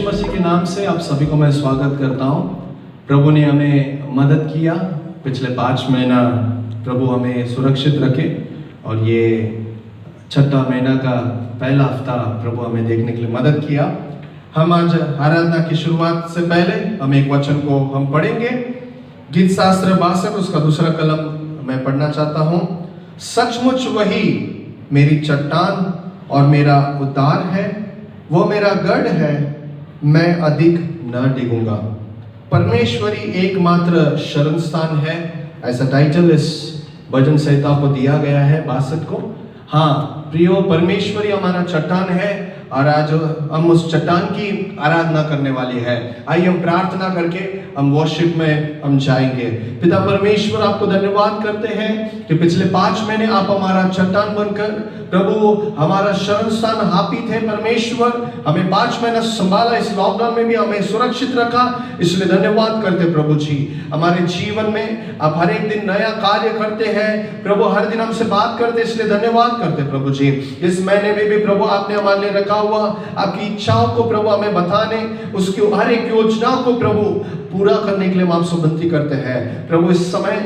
मसीह के नाम से आप सभी को मैं स्वागत करता हूं। प्रभु ने हमें मदद किया, पिछले 5 महीना प्रभु हमें सुरक्षित रखे और ये छठा महीना का पहला हफ्ता प्रभु हमें देखने के लिए मदद किया। हम आज आराधना की शुरुआत से पहले हम एक वचन को हम पढ़ेंगे। गीत शास्त्र 62 उसका दूसरा कलम मैं पढ़ना चाहता हूँ। सचमुच वही मेरी चट्टान और मेरा उद्धार है, वो मेरा गढ़ है, मैं अधिक न डिगूंगा। परमेश्वरी एकमात्र शरण स्थान है, ऐसा टाइटल इस भजन संहिता को दिया गया है 62 को। हाँ प्रियो, परमेश्वरी हमारा चट्टान है और आज हम उस चट्टान की आराधना करने वाले हैं। आइए हम प्रार्थना करके हम वर्शिप में हम जाएंगे। पिता परमेश्वर, आपको धन्यवाद करते हैं कि पिछले 5 महीने आप हमारा चट्टान बनकर प्रभु हमारा शरण स्थान हापी थे। परमेश्वर, हमें 5 महीना संभाला, इस लॉकडाउन में भी हमें सुरक्षित रखा, इसलिए धन्यवाद करते प्रभु जी। हमारे जीवन में आप हर एक दिन नया कार्य करते हैं प्रभु, हर दिन हमसे बात करते, इसलिए धन्यवाद करते प्रभु जी। इस महीने में भी प्रभु आपने हमारे लिए रखा हुआ आपकी इच्छाओं को प्रभु हमें बताने, उसकी हर एक योजना को प्रभु पूरा करने के लिए हम आपसे विनती करते हैं। प्रभु इस समय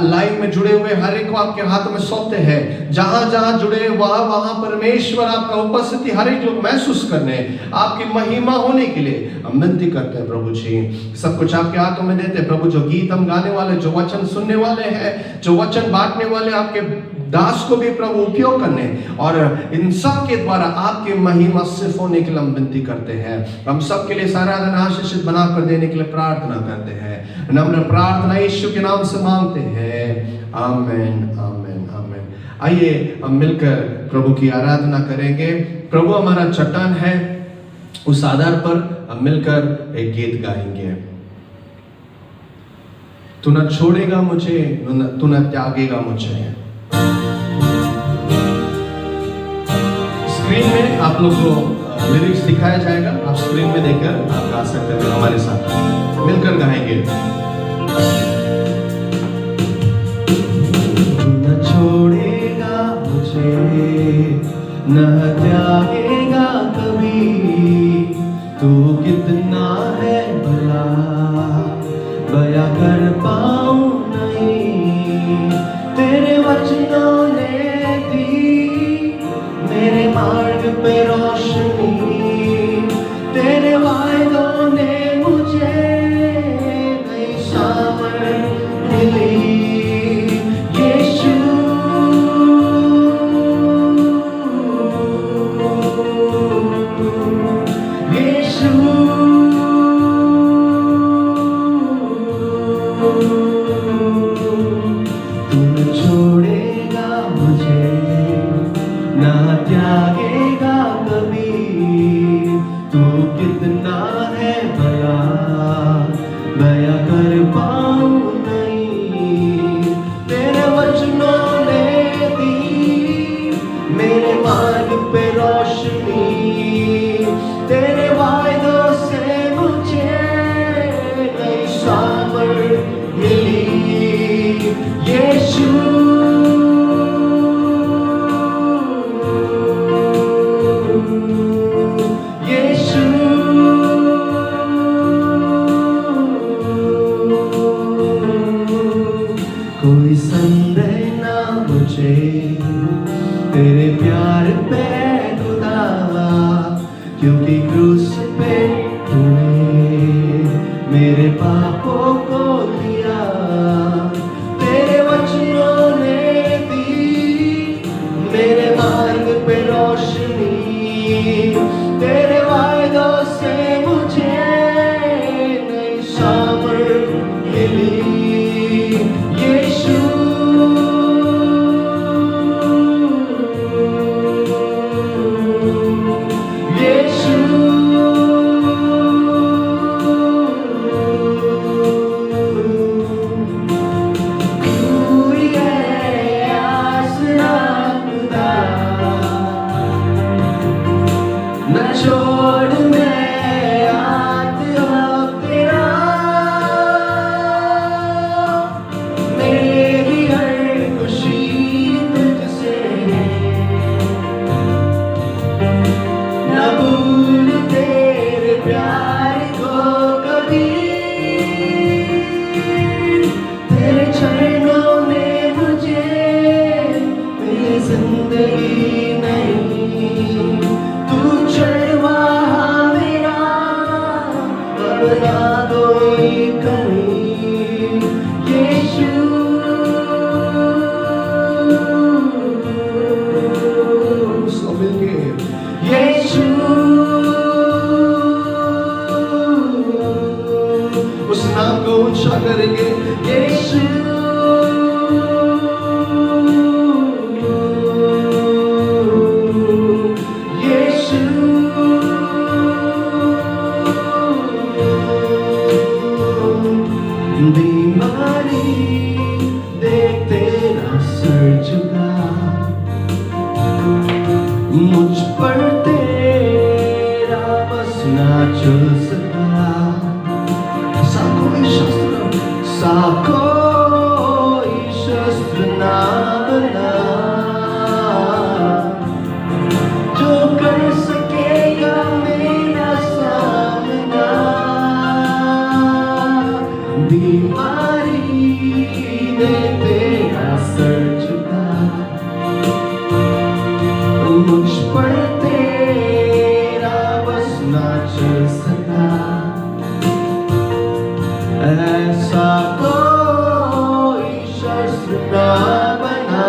लाइव में जुड़े हुए हर एक को आपके हाथ में सौंपते हैं। जहां जहां जुड़े वहां परमेश्वर आपका उपस्थिति हर एक लोग महसूस करने, आपकी महिमा होने के लिए हम विनती करते हैं प्रभु जी। सब कुछ आपके हाथों में देते हैं प्रभु। जो गीत हम गाने वाले, जो वचन सुनने वाले हैं, जो वचन बांटने वाले, आपके दास को भी प्रभु उपयोग करने और इन सब के द्वारा आपकी महिमा सिर्फ होने के लिए हम विनती करते हैं। हम सब के लिए सारा दिन आशीषित बनाकर देने के लिए प्रार्थना करते हैं। नम्र प्रार्थना यीशु के नाम से मांगते हैं, आमीन आमीन आमीन। आइए हम मिलकर प्रभु की आराधना करेंगे। प्रभु हमारा चट्टान है, उस आधार पर हम मिलकर एक गीत गाएंगे। तू न छोड़ेगा मुझे, तू न त्यागेगा मुझे। स्क्रीन में आप लोग को लिरिक्स दिखाया जाएगा, आप स्क्रीन में देखकर आप गा सकते हैं, हमारे साथ मिलकर गाएंगे। न छोड़ेगा मुझे, न त्यागेगा कभी, तू कितना है भला, बयां कर पाऊं नहीं। तेरे वचनों ने दी मेरे मार्ग पे रोशनी, तेरे वायदों ने मुझे नई सामर्थ मिली। यीशु यीशु तू छोड़ेगा मुझे, ना त्यागेगा कभी, तू कितना है भला, बयां कर पाऊं नहीं। तेरे वचनों ने दी मेरे मार्ग पे रोशनी, तेरे वायदों से मुझे नई सामर्थ मिली। यीशु कोई संदेह ना मुझे तेरे प्यार पे खुदा, क्योंकि क्रूस पे तूने मेरे पापों को लिया। तेरे वचनों ने दी मेरे मार्ग पे रोशनी, तेरे वायदों से मुझे नई सामर्थ मिली। यीशु यीशु ही नहीं, तू चढ़वा मेरा, बना कोई कमी, यीशु। सब मिलके यीशु, उस नाम को ऊंचा करेंगे, यीशु। बीमारी देख तेरा सर झुका, मुझ पर तेरा बस ना चल सका। सा कोई शस्त्र ना बना जो कर सकेगा मेरा सामना। बीमारी ने तेरा सर झुका, मुझ पर तेरा बस ना चल सका। ऐसा कोई शस्त्र ना बना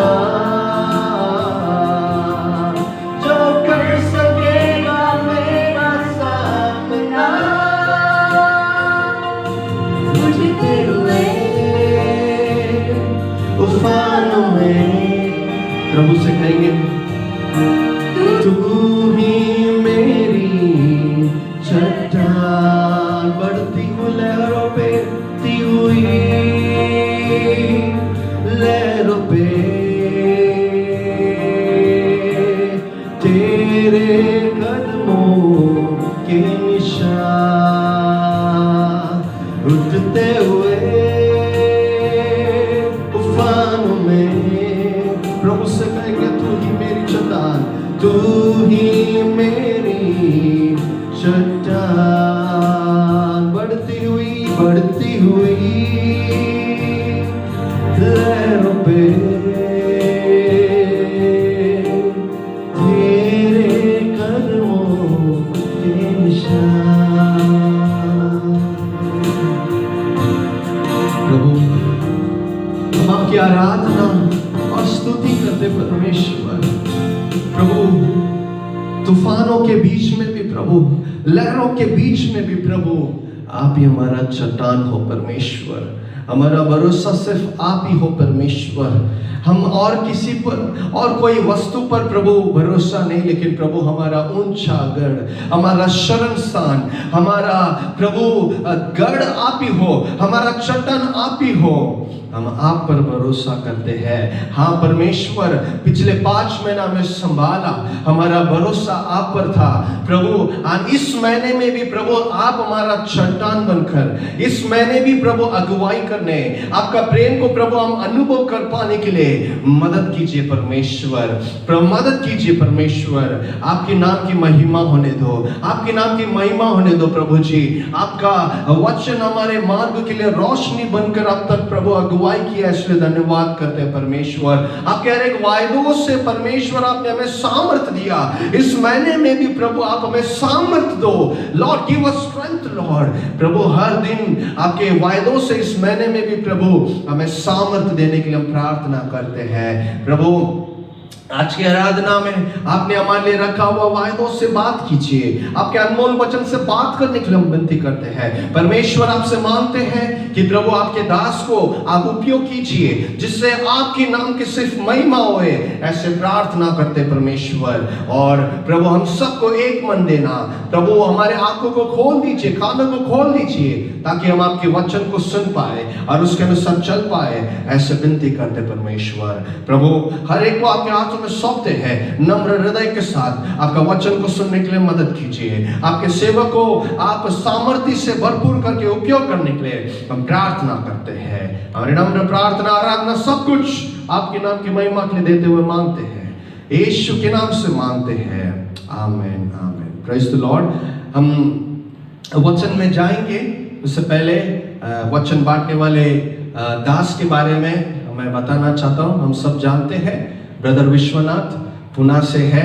जो कर सकेगा मेरा सामना। उठते हुए तूफानों में, प्रभु से कहेंगे, तू ही मेरी चट्टान, बढ़ती हुई लहरों पे, ती हुई लहरों पे तेरे कदमों के निशान। उठते हुए तूफानों में, प्रभु से कहेंगे, तू ही मेरी चट्टान, तू ही मेरी चट्टान। बढ़ती हुई लहरों पे तेरे कदमों के निशान। प्रभु हम आपकी आराधना और स्तुति करते परमेश्वर। प्रभु तूफानों के बीच में भी प्रभु, लहरों के बीच में भी प्रभु, आप ही हमारा चट्टान हो परमेश्वर। हमारा भरोसा सिर्फ आप ही हो परमेश्वर। हम और किसी पर और कोई वस्तु पर प्रभु भरोसा नहीं, लेकिन प्रभु हमारा ऊंचा गढ़, हमारा शरण स्थान, हमारा प्रभु गढ़ आप ही हो, हमारा चट्टान आप ही हो। हम आप पर भरोसा करते हैं। हाँ परमेश्वर, पिछले 5 महीना में संभाला, हमारा भरोसा आप पर था प्रभु। इस महीने में भी प्रभु आप हमारा चट्टान बनकर, इस महीने भी प्रभु अगुवाई करने, आपका प्रेम को प्रभु हम अनुभव कर पाने के लिए मदद कीजिए परमेश्वर। प्रभु मदद कीजिए परमेश्वर। आपके नाम की महिमा होने दो, आपके नाम की महिमा होने दो प्रभु जी। आपका वचन हमारे मार्ग के लिए रोशनी बनकर अब तक प्रभु अगुवाई किया, इसलिए धन्यवाद करते हैं परमेश्वर। आपके हर एक वायदों से परमेश्वर आपने हमें सामर्थ दिया। इस महीने में भी प्रभु आप हमें सामर्थ दो। Lord give us strength Lord. प्रभु हर दिन आपके वायदों से इस महीने में भी प्रभु हमें सामर्थ देने के लिए हम प्रार्थना करते हैं। प्रभु आज की आराधना में आपने हमारे लिए रखा हुआ वायदों से बात कीजिए, आपके अनमोल वचन से बात करने के लिए हम विनती करते हैं परमेश्वर। आपसे मांगते हैं कि प्रभु आपके दास को आप उपयोग कीजिए, जिससे आपके नाम की सिर्फ महिमा होए, ऐसे प्रार्थना करते परमेश्वर। और प्रभु हम सबको एक मन देना प्रभु, हमारे आंखों को खोल दीजिए, कानों को खोल दीजिए, ताकि हम आपके वचन को सुन पाए और उसके अनुसार चल पाए, ऐसे विनती करते परमेश्वर। प्रभु हर एक को आपके हाथों में सौंपते हैं, नम्र हृदय के साथ आपका वचन को सुनने के लिए मदद कीजिए। आपके सेवक को आप सामर्थ्य से भरपूर करके उपयोग करने के लिए हम प्रार्थना करते हैं। हमारी नम्र प्रार्थना आराधना सब कुछ आपके नाम की महिमा के लिए देते हुए मांगते हैं, यीशु के नाम से मांगते हैं, आमीन आमीन। Praise the Lord. हम वचन में जाएंगे, उससे पहले वचन बांटने वाले दास के बारे में मैं बताना चाहता हूं। हम सब जानते हैं ब्रदर विश्वनाथ, पुणे से है।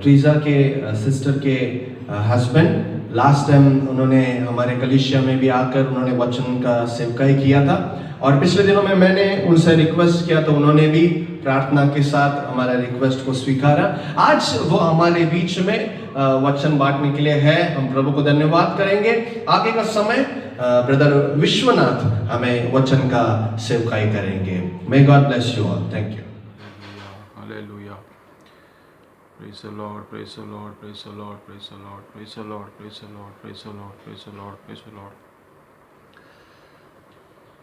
ट्रीजा के सिस्टर के हस्बैंड लास्ट टाइम उन्होंने हमारे कलीसिया में भी आकर उन्होंने वचन का सेवकाई किया था, और पिछले दिनों में मैंने उनसे रिक्वेस्ट किया तो उन्होंने भी प्रार्थना के साथ हमारा रिक्वेस्ट को स्वीकारा। आज वो हमारे बीच में वचन बांटने के लिए है। हम प्रभु को धन्यवाद करेंगे। आगे का समय ब्रदर विश्वनाथ हमें वचन का सेवकाई करेंगे। May God bless you all. Thank you. Hallelujah. Praise the Lord, praise the Lord, praise the Lord, praise the Lord, praise the Lord, praise the Lord, praise the Lord, praise the Lord, praise the Lord.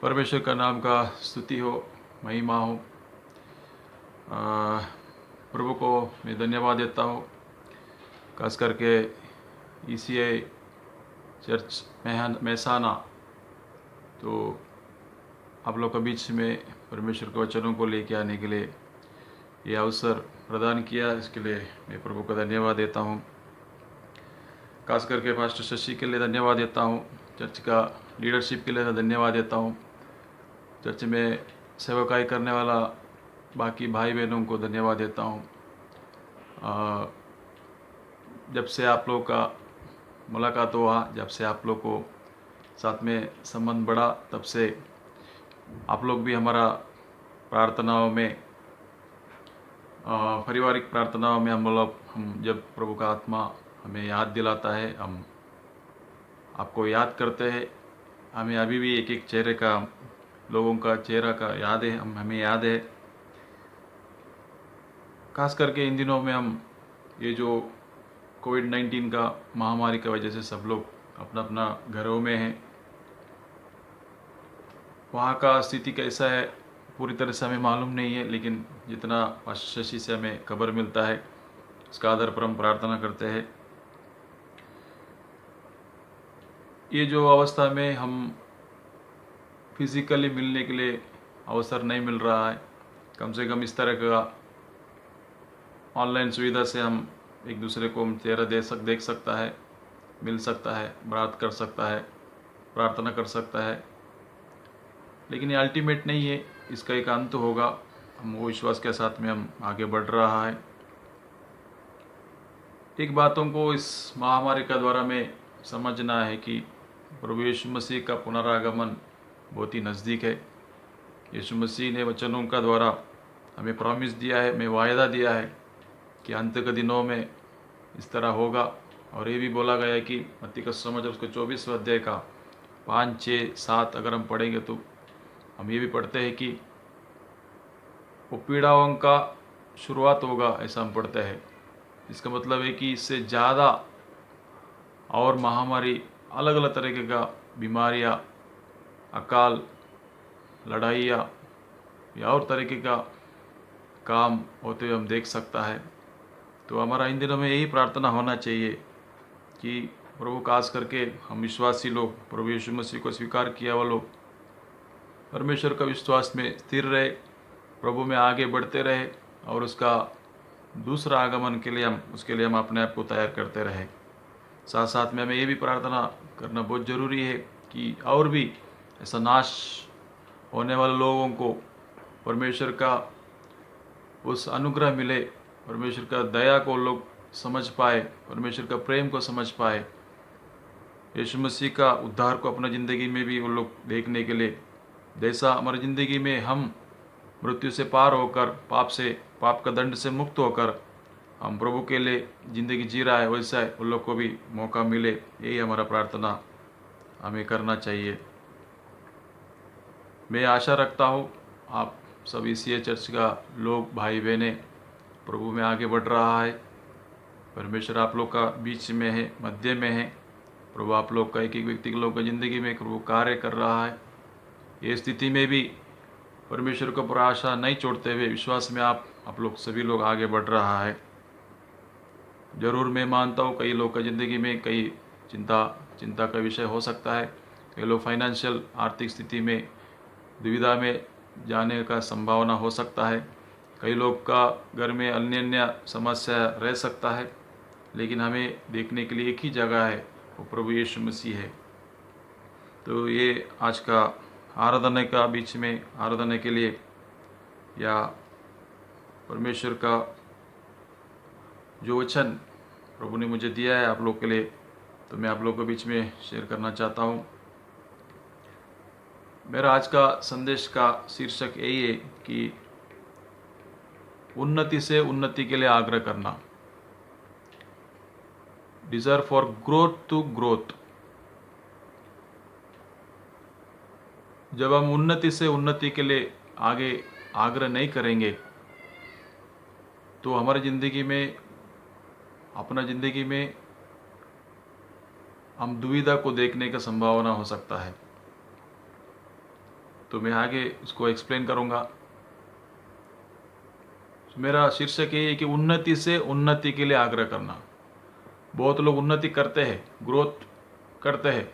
परमेश्वर का नाम का स्तुति हो, महिमा हो। प्रभु को मैं धन्यवाद देता हूँ, खास करके ECI चर्च मैसाना तो आप लोग के बीच में परमेश्वर के वचनों को लेके आने के लिए ये अवसर प्रदान किया, इसके लिए मैं प्रभु को धन्यवाद देता हूँ। खास करके पास्टर शशि के लिए धन्यवाद देता हूँ, चर्च का लीडरशिप के लिए धन्यवाद देता हूँ, चर्च में सेवकाई करने वाला बाकी भाई बहनों को धन्यवाद देता हूँ। जब से आप लोग का मुलाकात हुआ, जब से आप लोग को साथ में संबंध बढ़ा, तब से आप लोग भी हमारा प्रार्थनाओं में, पारिवारिक प्रार्थनाओं में हम जब प्रभु का आत्मा हमें याद दिलाता है, हम आपको याद करते हैं। हमें अभी भी एक एक चेहरे का, लोगों का चेहरा का याद है, हमें याद है। खास करके इन दिनों में हम ये जो कोविड-19 का महामारी की वजह से सब लोग अपना अपना घरों में हैं, वहाँ का स्थिति कैसा है पूरी तरह से हमें मालूम नहीं है, लेकिन जितना पास्टर शशि से हमें खबर मिलता है उसका आधार पर हम प्रार्थना करते हैं। ये जो अवस्था में हम फिज़िकली मिलने के लिए अवसर नहीं मिल रहा है, कम से कम इस तरह का ऑनलाइन सुविधा से हम एक दूसरे को चेहरा देख सकता है, मिल सकता है, बात कर सकता है, प्रार्थना कर सकता है। लेकिन ये अल्टीमेट नहीं है, इसका एक अंत होगा। हम वो विश्वास के साथ में हम आगे बढ़ रहा है। एक बातों को इस महामारी का द्वारा में समझना है कि प्रभु यीशु मसीह का पुनरागमन बहुत ही नज़दीक है। यीशु मसीह ने वचनों का द्वारा हमें प्रॉमिस दिया है, हमें वायदा दिया है कि अंत के दिनों में इस तरह होगा। और ये भी बोला गया है कि मत्ती का सुसमाचार उसको 24वें अध्याय का 5, 6, 7 अगर हम पढ़ेंगे तो हम ये भी पढ़ते हैं कि वो पीड़ाओं का शुरुआत होगा, ऐसा हम पढ़ते हैं। इसका मतलब है कि इससे ज़्यादा और महामारी, अलग अलग तरीके का बीमारियाँ, अकाल, लड़ाइयाँ या और तरीके का काम होते हुए हम देख सकता है। तो हमारा इन दिनों में यही प्रार्थना होना चाहिए कि प्रभु खास करके हम विश्वासी लोग, प्रभु यीशु मसीह को स्वीकार किया हुआ लोग, परमेश्वर का विश्वास में स्थिर रहे, प्रभु में आगे बढ़ते रहे और उसका दूसरा आगमन के लिए उसके लिए हम अपने आप को तैयार करते रहे। साथ साथ में हमें ये भी प्रार्थना करना बहुत ज़रूरी है कि और भी ऐसा नाश होने वाले लोगों को परमेश्वर का उस अनुग्रह मिले, परमेश्वर का दया को लोग समझ पाए, परमेश्वर का प्रेम को समझ पाए, यीशु मसीह का उद्धार को अपना ज़िंदगी में भी वो लोग देखने के लिए, जैसा हमारी ज़िंदगी में हम मृत्यु से पार होकर, पाप का दंड से मुक्त होकर हम प्रभु के लिए ज़िंदगी जी रहा है, वैसा उन लोग को भी मौका मिले। यही हमारा प्रार्थना हमें करना चाहिए। मैं आशा रखता हूँ आप सब ECI चर्च का लोग, भाई बहनें, प्रभु में आगे बढ़ रहा है। परमेश्वर आप लोग का बीच में है, मध्य में है। प्रभु आप लोग का एक एक व्यक्ति के लोग की ज़िंदगी में प्रभु कार्य कर रहा है। ये स्थिति में भी परमेश्वर को पूरा आशा नहीं छोड़ते हुए विश्वास में आप लोग सभी लोग आगे बढ़ रहा है। ज़रूर मैं मानता हूँ कई लोग का ज़िंदगी में कई चिंता का विषय हो सकता है। कई लोग फाइनेंशियल, आर्थिक स्थिति में दुविधा में जाने का संभावना हो सकता है। कई लोग का घर में अन्य समस्या रह सकता है, लेकिन हमें देखने के लिए एक ही जगह है, वो प्रभु यीशु मसीह है। तो ये आज का आराधना का बीच में आराधना के लिए या परमेश्वर का जो वचन प्रभु ने मुझे दिया है आप लोग के लिए, तो मैं आप लोगों के बीच में शेयर करना चाहता हूँ। मेरा आज का संदेश का शीर्षक यही है कि उन्नति से उन्नति के लिए आग्रह करना, desire for growth to growth. जब हम उन्नति से उन्नति के लिए आगे आग्रह नहीं करेंगे तो हमारी ज़िंदगी में, अपना ज़िंदगी में हम दुविधा को देखने का संभावना हो सकता है। तो मैं आगे उसको एक्सप्लेन करूँगा। मेरा शीर्षक ये है कि उन्नति से उन्नति के लिए आग्रह करना। बहुत लोग उन्नति करते हैं, ग्रोथ करते हैं,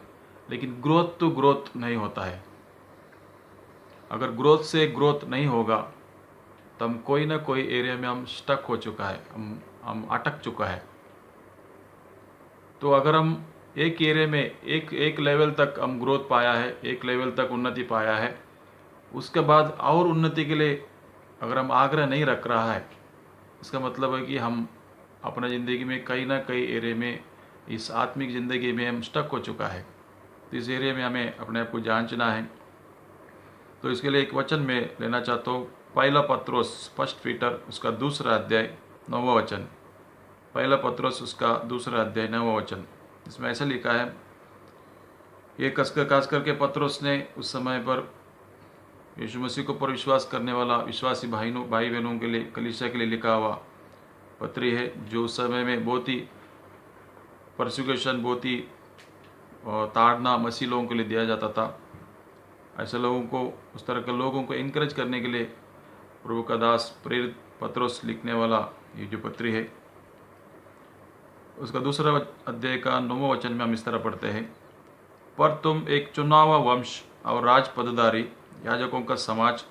लेकिन ग्रोथ टू ग्रोथ नहीं होता है। अगर ग्रोथ से ग्रोथ नहीं होगा तो हम कोई ना कोई एरिया में हम स्टक हो चुका है, हम अटक चुका है। तो अगर हम एक एरिया में एक लेवल तक हम ग्रोथ पाया है, एक लेवल तक उन्नति पाया है, उसके बाद और उन्नति के लिए अगर हम आग्रह नहीं रख रहा है, इसका मतलब है कि हम अपना ज़िंदगी में कहीं ना कहीं एरिया में, इस आत्मिक ज़िंदगी में हम स्टक हो चुका है। तो इस एरिया में हमें अपने आप को जांचना है। तो इसके लिए एक वचन में लेना चाहता हूँ, पहला पत्रोस 1 पीटर उसका 2 अध्याय 9वां वचन। पहला पत्रोस उसका 2 अध्याय 9वां वचन। इसमें ऐसा लिखा है, ये खास करके पत्रोस ने उस समय पर यीशु मसीह को पर विश्वास करने वाला विश्वासी भाई बहनों के लिए, कलीसिया के लिए लिखा हुआ पत्री है, जो उस समय में बहुत ही परसिक्यूशन, बहुत ही ताड़ना मसीह लोगों के लिए दिया जाता था। ऐसे लोगों को, उस तरह के लोगों को इनकरेज करने के लिए प्रभु का दास प्रेरित पत्रोस लिखने वाला ये जो पत्री है, उसका 2 अध्याय का 9वां वचन में हम इस तरह पढ़ते हैं, पर तुम एक चुना हुआ वंश और राज पदधारी, याजकों का समाज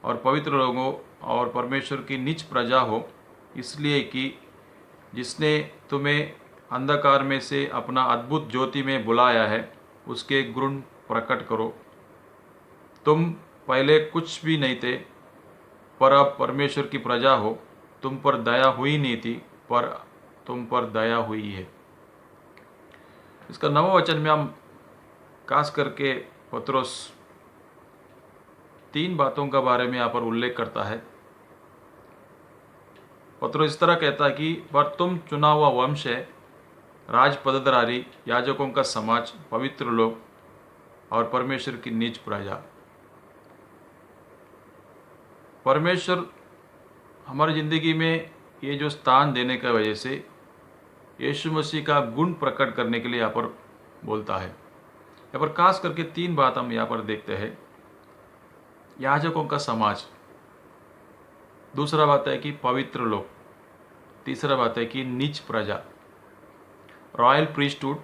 और पवित्र लोगों और परमेश्वर की निज प्रजा हो, इसलिए कि जिसने तुम्हें अंधकार में से अपना अद्भुत ज्योति में बुलाया है, उसके गुण प्रकट करो। तुम पहले कुछ भी नहीं थे, पर अब परमेश्वर की प्रजा हो। तुम पर दया हुई नहीं थी, पर तुम पर दया हुई है। इसका 9वां वचन में हम खास करके पत्रोस 3 बातों का बारे में यहाँ पर उल्लेख करता है। पत्रोस इस तरह कहता है कि पर तुम चुना हुआ वंश है, राज पदधारी, याजकों का समाज, पवित्र लोग और परमेश्वर की निज प्रजा। परमेश्वर हमारी ज़िंदगी में ये जो स्थान देने की वजह से यीशु मसीह का गुण प्रकट करने के लिए यहाँ पर बोलता है। यहाँ पर खास करके 3 बात हम यहाँ पर देखते हैं। याजकों का समाज, दूसरा बात है कि पवित्र लोग, तीसरा बात है कि निज प्रजा, royal priesthood,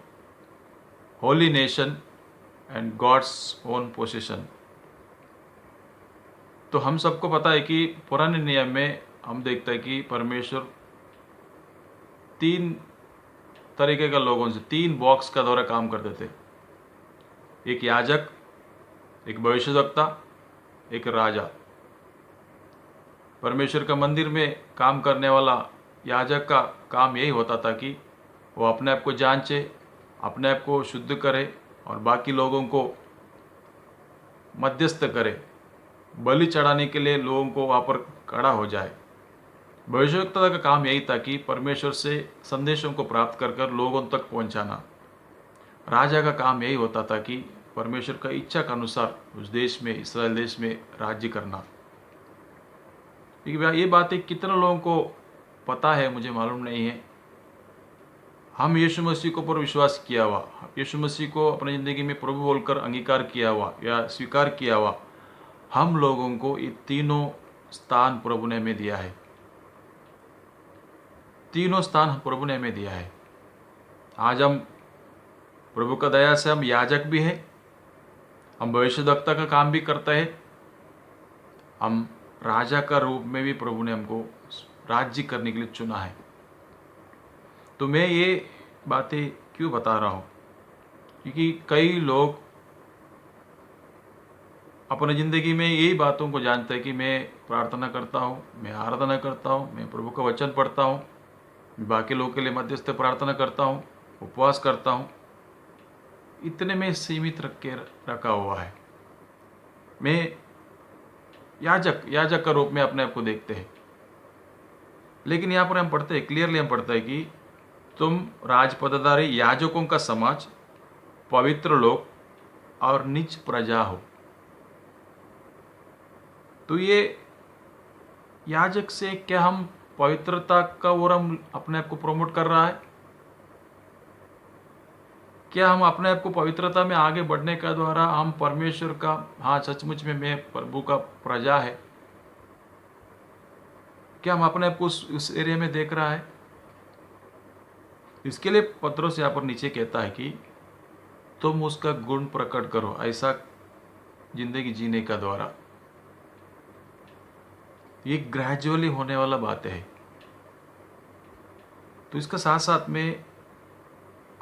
holy nation and God's own possession. तो हम सबको पता है कि पुराने नियम में हम देखते हैं कि परमेश्वर 3 तरीके के लोगों से, 3 बॉक्स का द्वारा काम करते थे। एक याजक, एक भविष्यवक्ता, एक राजा। परमेश्वर का मंदिर में काम करने वाला याजक का काम यही होता था कि वो अपने आप को जांचे, अपने आप को शुद्ध करे और बाकी लोगों को मध्यस्थ करे, बलि चढ़ाने के लिए लोगों को वहाँ पर खड़ा हो जाए। भविष्यवक्ता का काम यही था कि परमेश्वर से संदेशों को प्राप्त कर कर लोगों तक पहुँचाना। राजा का काम यही होता था कि परमेश्वर का इच्छा के अनुसार उस देश में, इस्राएल देश में राज्य करना। लेकिन ये बातें कितने लोगों को पता है मुझे मालूम नहीं है। हम यीशु मसीह को पर विश्वास किया हुआ, यीशु मसीह को अपनी ज़िंदगी में प्रभु बोलकर अंगीकार किया हुआ या स्वीकार किया हुआ हम लोगों को ये तीनों स्थान प्रभु ने हमें दिया है। तीनों स्थान प्रभु ने हमें दिया है। आज हम प्रभु का दया से हम याजक भी हैं, हम भविष्यवक्ता का काम भी करते हैं, हम राजा का रूप में भी प्रभु ने हमको राज्य करने के लिए चुना है। तो मैं ये बातें क्यों बता रहा हूँ? क्योंकि कई लोग अपने ज़िंदगी में यही बातों को जानता है कि मैं प्रार्थना करता हूँ, मैं आराधना करता हूँ, मैं प्रभु का वचन पढ़ता हूँ, मैं बाकी लोगों के लिए मध्यस्थ प्रार्थना करता हूँ, उपवास करता हूँ, इतने में सीमित रखा हुआ है। मैं याजक का रूप में अपने आप को देखते हैं। लेकिन यहाँ पर हम पढ़ते हैं, क्लियरली हम पढ़ते हैं कि तुम राजपदधारी याजकों का समाज, पवित्र लोग और निज प्रजा हो। तो ये याजक से क्या हम पवित्रता का और हम अपने आप को प्रमोट कर रहा है? क्या हम अपने आप को पवित्रता में आगे बढ़ने का द्वारा हम परमेश्वर का, हाँ सचमुच में मैं प्रभु का प्रजा है, क्या हम अपने आप को उस एरिया में देख रहा है? इसके लिए पत्रोस यहाँ पर नीचे कहता है कि तुम उसका गुण प्रकट करो, ऐसा जिंदगी जीने का द्वारा। ये ग्रेजुअली होने वाला बात है। तो इसका साथ साथ में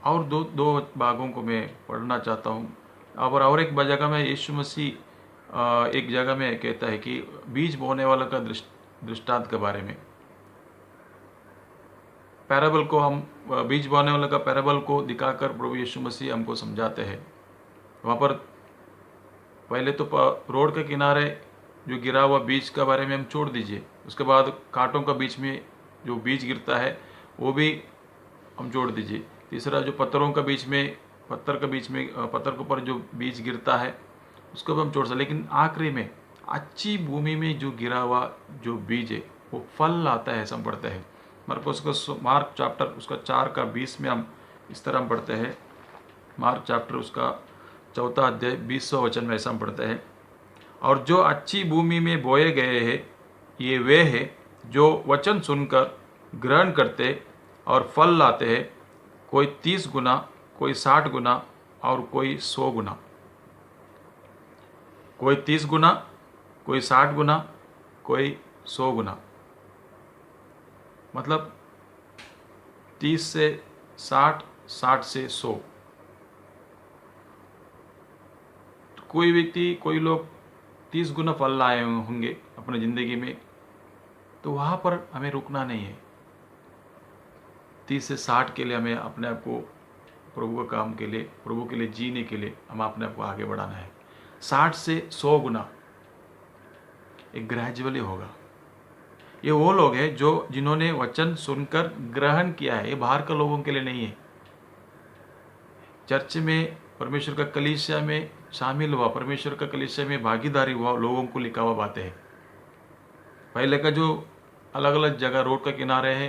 और दो भागों को मैं पढ़ना चाहता हूँ। और एक जगह में यीशु मसीह एक जगह में कहता है कि बीज बोने वाला का दृष्टांत के बारे में, पैराबल को हम बीज बोने वाला का पैराबल को दिखाकर प्रभु यीशु मसीह हमको समझाते हैं। वहाँ पर पहले तो रोड के किनारे जो गिरा हुआ बीज के बारे में हम छोड़ दीजिए, उसके बाद कांटों का बीच में जो बीज गिरता है वो भी हम जोड़ दीजिए। तीसरा जो पत्थरों का बीच में, पत्थर के ऊपर जो बीज गिरता है उसको भी हम जोड़ सकते। लेकिन आखिरी में अच्छी भूमि में जो गिरा हुआ जो बीज है वो फल लाता है, ऐसा हम पढ़ते हैं। मार्क चैप्टर उसका 4:20 में हम इस तरह हम पढ़ते हैं। मार्क चैप्टर उसका 4 अध्याय 20वां वचन में ऐसा हम पढ़ते हैं, और जो अच्छी भूमि में बोए गए हैं ये वे हैं जो वचन सुनकर ग्रहण करते और फल लाते हैं, कोई 30 गुना, कोई 60 गुना और कोई 100 गुना। कोई 30 गुना, कोई 60 गुना, कोई 100 गुना। मतलब 30 से 60, 60 से 100। कोई व्यक्ति, कोई लोग 30 गुना फल लाए होंगे अपने ज़िंदगी में, तो वहाँ पर हमें रुकना नहीं है। 30 से 60 के लिए हमें अपने आप को प्रभु का काम के लिए, प्रभु के लिए जीने के लिए हम अपने आप को आगे बढ़ाना है। 60 से 100 गुना एक ग्रेजुअली होगा। ये वो लोग हैं जो जिन्होंने वचन सुनकर ग्रहण किया है। ये बाहर के लोगों के लिए नहीं है। चर्च में परमेश्वर का कलीसिया में शामिल हुआ, परमेश्वर का कलीसिया में भागीदारी हुआ लोगों को लिखा हुआ बातें हैं। पहले का जो अलग अलग जगह रोड के किनारे है,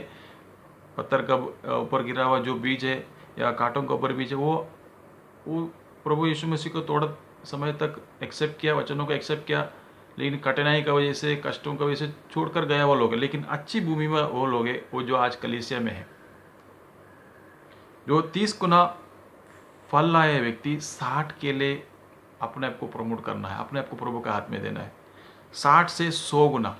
पत्थर का ऊपर गिरा हुआ जो बीज है या कांटों के ऊपर बीज है, वो प्रभु यीशु मसीह को थोड़ा समय तक एक्सेप्ट किया, वचनों को एक्सेप्ट किया, लेकिन कठिनाई की वजह से, कष्टों की वजह से छोड़कर गया वो लोग है। लेकिन अच्छी भूमि में वो लोग है, वो जो आज कलीसिया में है, जो 30 गुना फल लाए व्यक्ति 60 के लिए अपने आप को प्रमोट करना है, अपने आप को प्रभु के हाथ में देना है। 60 से 100 गुना।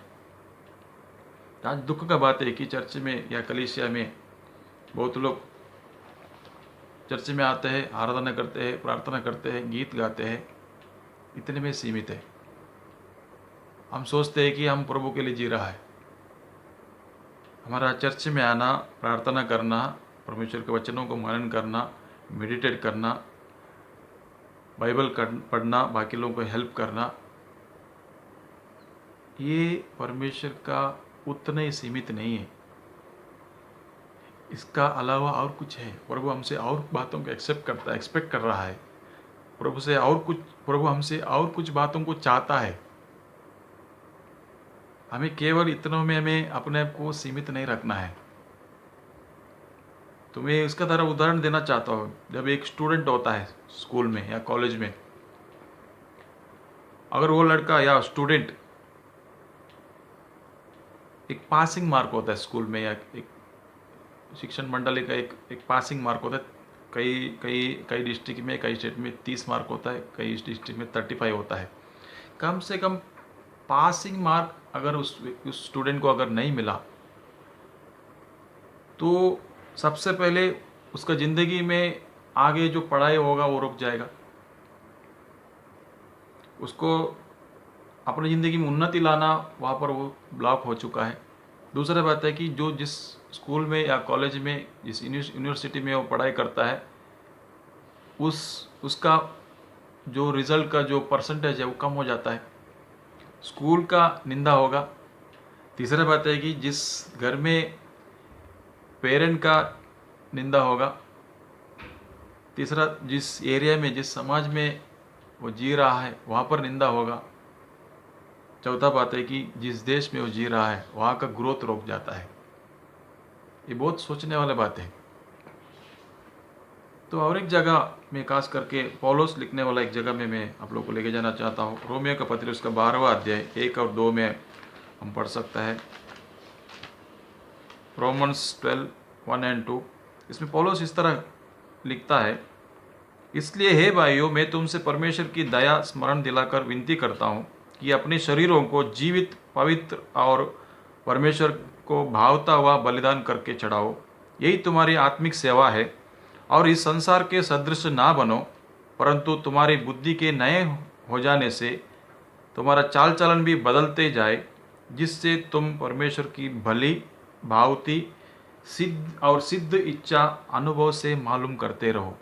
आज दुख का बात है कि चर्च में या कलीसिया में बहुत लोग चर्च में आते हैं, आराधना करते हैं, प्रार्थना करते हैं, गीत गाते हैं, इतने में सीमित है। हम सोचते हैं कि हम प्रभु के लिए जी रहा है। हमारा चर्च में आना, प्रार्थना करना, परमेश्वर के वचनों को मनन करना, मेडिटेट करना, बाइबल पढ़ना, बाकी लोगों को हेल्प करना, ये परमेश्वर का उतना ही सीमित नहीं है। इसका अलावा और कुछ है। प्रभु हमसे और बातों को एक्सपेक्ट कर रहा है। प्रभु हमसे और कुछ बातों को चाहता है। हमें केवल इतनों में हमें अपने आप को सीमित नहीं रखना है। तो मैं इसका तरह उदाहरण देना चाहता हूँ। जब एक स्टूडेंट होता है स्कूल में या कॉलेज में, अगर वो लड़का या स्टूडेंट, एक पासिंग मार्क होता है स्कूल में, या एक शिक्षण मंडली का एक पासिंग मार्क होता है। कई डिस्ट्रिक्ट में, कई स्टेट में 30 मार्क होता है, कई डिस्ट्रिक्ट में 35 होता है। कम से कम पासिंग मार्क अगर उस स्टूडेंट को अगर नहीं मिला, तो सबसे पहले उसका ज़िंदगी में आगे जो पढ़ाई होगा वो रुक जाएगा। उसको अपनी ज़िंदगी में उन्नति लाना वहाँ पर वो ब्लॉक हो चुका है। दूसरा बात है कि जो जिस स्कूल में या कॉलेज में जिस यूनिवर्सिटी में वो पढ़ाई करता है उसका जो रिज़ल्ट का जो परसेंटेज है वो कम हो जाता है, स्कूल का निंदा होगा। तीसरा बात है कि जिस घर में पेरेंट का निंदा होगा। तीसरा, जिस एरिया में जिस समाज में वो जी रहा है वहाँ पर निंदा होगा। चौथा बात है कि जिस देश में वो जी रहा है वहाँ का ग्रोथ रुक जाता है। ये बहुत सोचने वाली बात है। तो और एक जगह में खास करके पौलुस लिखने वाला एक जगह में मैं आप लोग को लेके जाना चाहता हूँ। रोमियो का पत्र उसका 12वां अध्याय 1 और 2 में हम पढ़ सकते हैं। Romans 12:1 and 2। इसमें पौलुस इस तरह लिखता है, इसलिए हे भाइयों, मैं तुमसे परमेश्वर की दया स्मरण दिलाकर विनती करता हूँ कि अपने शरीरों को जीवित, पवित्र और परमेश्वर को भावता हुआ बलिदान करके चढ़ाओ। यही तुम्हारी आत्मिक सेवा है। और इस संसार के सदृश ना बनो, परंतु तुम्हारी बुद्धि के नए हो जाने से तुम्हारा चाल चलन भी बदलते जाए, जिससे तुम परमेश्वर की भली भावती सिद्ध इच्छा अनुभव से मालूम करते रहो।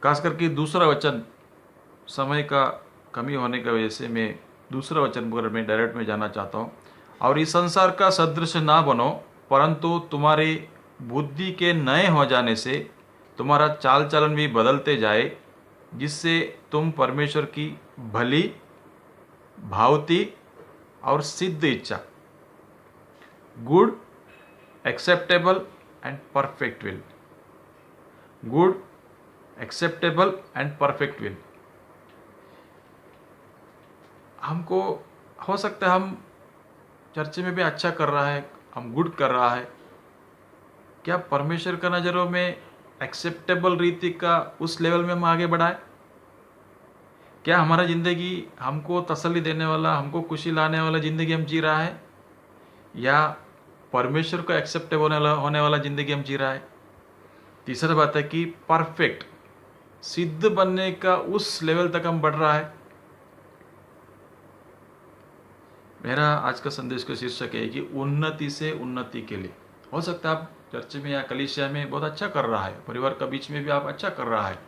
खास करके दूसरा वचन, समय का कमी होने की वजह से मैं दूसरा वचन पर मैं डायरेक्ट में जाना चाहता हूँ। और इस संसार का सदृश ना बनो, परंतु तुम्हारी बुद्धि के नए हो जाने से तुम्हारा चाल चलन भी बदलते जाए, जिससे तुम परमेश्वर की भली भावती और सिद्ध इच्छा, good, acceptable and perfect will, good, acceptable and perfect will. हमको हो सकता है हम चर्च में भी अच्छा कर रहा है, हम गुड कर रहा है, क्या परमेश्वर का नज़रों में एक्सेप्टेबल रीति का उस लेवल में हम आगे बढ़ाए? क्या हमारा ज़िंदगी हमको तसल्ली देने वाला, हमको खुशी लाने वाला ज़िंदगी हम जी रहा है, या परमेश्वर को एक्सेप्टेबल होने वाला ज़िंदगी हम जी रहा है? तीसरा बात है कि परफेक्ट, सिद्ध बनने का उस लेवल तक हम बढ़ रहा है। मेरा आज का संदेश का शीर्षक है कि उन्नति से उन्नति के लिए। हो सकता है आप चर्च में या कलीसिया में बहुत अच्छा कर रहा है, परिवार के बीच में भी आप अच्छा कर रहा है,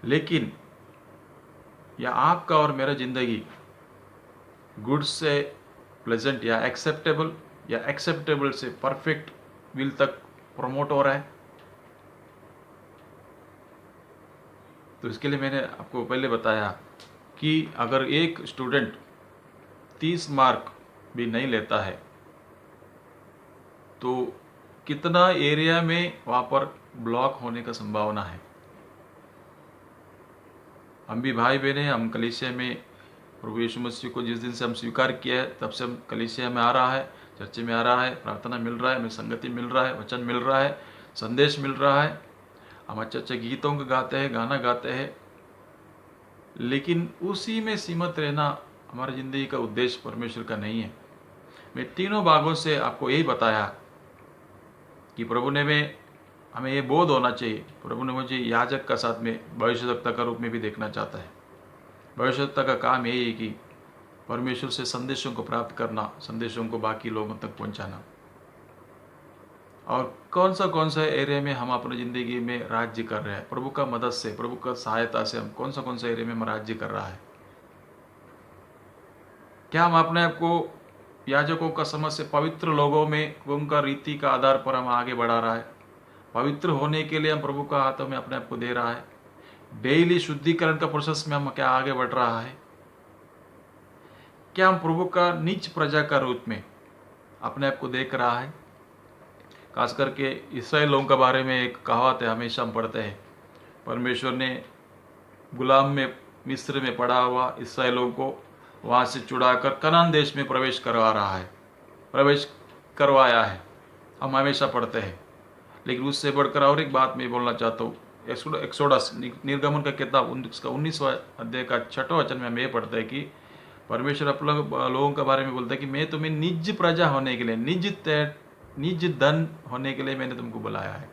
लेकिन या आपका और मेरा जिंदगी गुड से प्लेजेंट या एक्सेप्टेबल से परफेक्ट विल तक प्रमोट हो रहा है। तो इसके लिए मैंने आपको पहले बताया कि अगर एक स्टूडेंट 30 मार्क भी नहीं लेता है तो कितना एरिया में वहाँ पर ब्लॉक होने का संभावना है। हम भी भाई बहन हैं, हम कलीसिया में प्रभु यीशु मसीह को जिस दिन से हम स्वीकार किया है तब से हम कलीसिया में आ रहा है, चर्च में आ रहा है, प्रार्थना मिल रहा है, हमें संगति मिल रहा है, वचन मिल रहा है, संदेश मिल रहा है, हम अच्छे अच्छे गीतों को गाते हैं, गाना गाते हैं, लेकिन उसी में सीमित रहना हमारी ज़िंदगी का उद्देश्य परमेश्वर का नहीं है। मैं तीनों भागों से आपको यही बताया कि प्रभु ने हमें ये बोध होना चाहिए। प्रभु ने मुझे याजक का साथ में भविष्यवक्ता का रूप में भी देखना चाहता है। भविष्यवक्ता का काम यही है कि परमेश्वर से संदेशों को प्राप्त करना, संदेशों को बाकी लोगों तक पहुंचाना। और कौन सा एरिया में हम अपनी ज़िंदगी में राज्य कर रहे हैं, प्रभु का मदद से, प्रभु का सहायता से हम कौन सा एरिया में हम राज्य कर रहा है। क्या हम अपने आप को याजकों का समझ से पवित्र लोगों में उनका रीति का आधार पर हम आगे बढ़ा रहा है? पवित्र होने के लिए हम प्रभु का हाथों में अपने आप को दे रहा है? डेली शुद्धिकरण का प्रोसेस में हम क्या आगे बढ़ रहा है? क्या हम प्रभु का निज प्रजा का रूप में अपने आप को देख रहा है? खास करके इस्राएल लोगों के बारे में एक कहावत है, हमेशा हम पढ़ते हैं। परमेश्वर ने गुलाम में मिस्र में पड़ा हुआ इस्राएल लोगों को वहाँ से छुड़ाकर कनान देश में प्रवेश करवाया है। हम हमेशा पढ़ते हैं। लेकिन उससे बढ़कर और एक बात मैं बोलना चाहता हूँ। एक्सोडस निर्गमन का किताब उसका 19वां अध्याय का 6वां वचन में हम ये पढ़ते हैं कि परमेश्वर अपने लोगों के बारे में बोलता है कि मैं तुम्हें निज प्रजा होने के लिए, निज धन होने के लिए मैंने तुमको बुलाया है।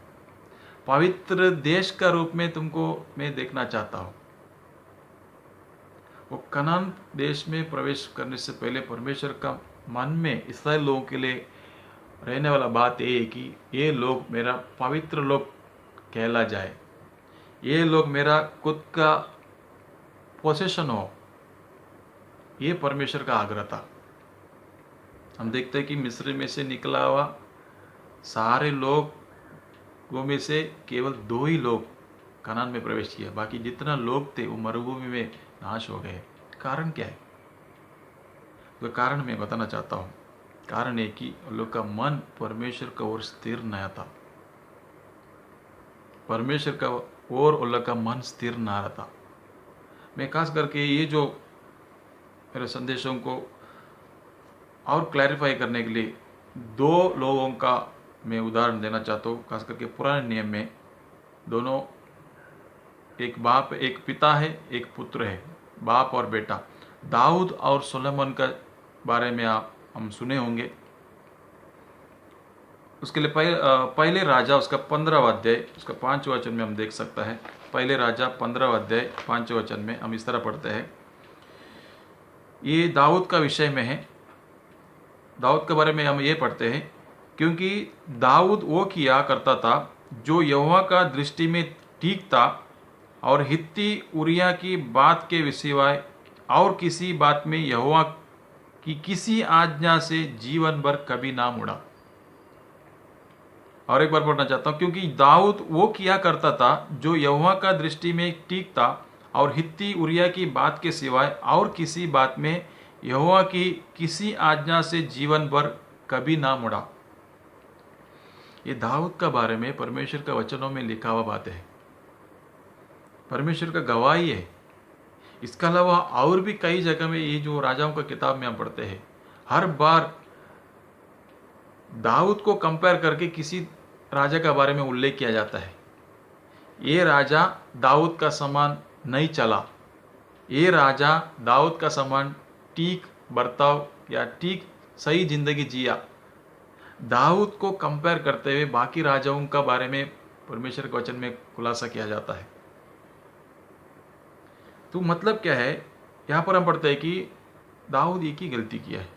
पवित्र देश का रूप में तुमको मैं देखना चाहता हूँ। वो कनान देश में प्रवेश करने से पहले परमेश्वर का मन में इस्राएल लोगों के लिए रहने वाला बात ये है कि ये लोग मेरा पवित्र लोग कहला जाए, ये लोग मेरा खुद का पोसेशन हो। ये परमेश्वर का आग्रह था। हम देखते हैं कि मिस्र में से निकला हुआ सारे लोगों में से केवल 2 ही लोग कनान में प्रवेश किया, बाकी जितना लोग थे वो मरुभूमि में नाश हो गए। कारण क्या है? तो कारण मैं बताना चाहता हूँ। कारण है कि उन लोग का मन परमेश्वर का ओर स्थिर नहीं था। परमेश्वर का ओर उन लोग का मन स्थिर ना रहता। मैं खास करके ये जो मेरे संदेशों को और क्लैरिफाई करने के लिए 2 लोगों का मैं उदाहरण देना चाहता हूँ। खास करके पुराने नियम में दोनों, एक बाप, एक पिता है, एक पुत्र है, बाप और बेटा। दाऊद और सुलेमान का बारे में हम सुने होंगे। उसके लिए पहले राजा उसका 15वां अध्याय उसका 5वां वचन में हम देख सकता है। पहले राजा 15वां अध्याय 5वें वचन में हम इस तरह पढ़ते हैं। ये दाऊद का विषय में है। दाऊद के बारे में हम ये पढ़ते हैं, क्योंकि दाऊद वो किया करता था जो यहोवा का दृष्टि में ठीक था, और हित्ती उरिया की बात के सिवाय और किसी बात में यहोवा की किसी आज्ञा से जीवन भर कभी ना मुड़ा। और एक बार पढ़ना चाहता हूँ, क्योंकि दाऊद वो किया करता था जो यहोवा का दृष्टि में ठीक था, और हित्ती उरिया की बात के सिवाय और किसी बात में यहोवा की किसी आज्ञा से जीवन भर कभी ना मुड़ा। ये दाऊद का बारे में परमेश्वर का वचनों में लिखा हुआ बात है, परमेश्वर का गवाही है। इसके अलावा और भी कई जगह में ये जो राजाओं का किताब में हम पढ़ते हैं, हर बार दाऊद को कंपेयर करके किसी राजा का बारे में उल्लेख किया जाता है। ये राजा दाऊद का समान नहीं चला, ये राजा दाऊद का समान ठीक बर्ताव या ठीक सही जिंदगी जिया। दाऊद को कंपेयर करते हुए बाकी राजाओं का बारे में परमेश्वर के वचन में खुलासा किया जाता है। तो मतलब क्या है? यहाँ पर हम पढ़ते हैं कि दाऊद एक ही गलती किया है।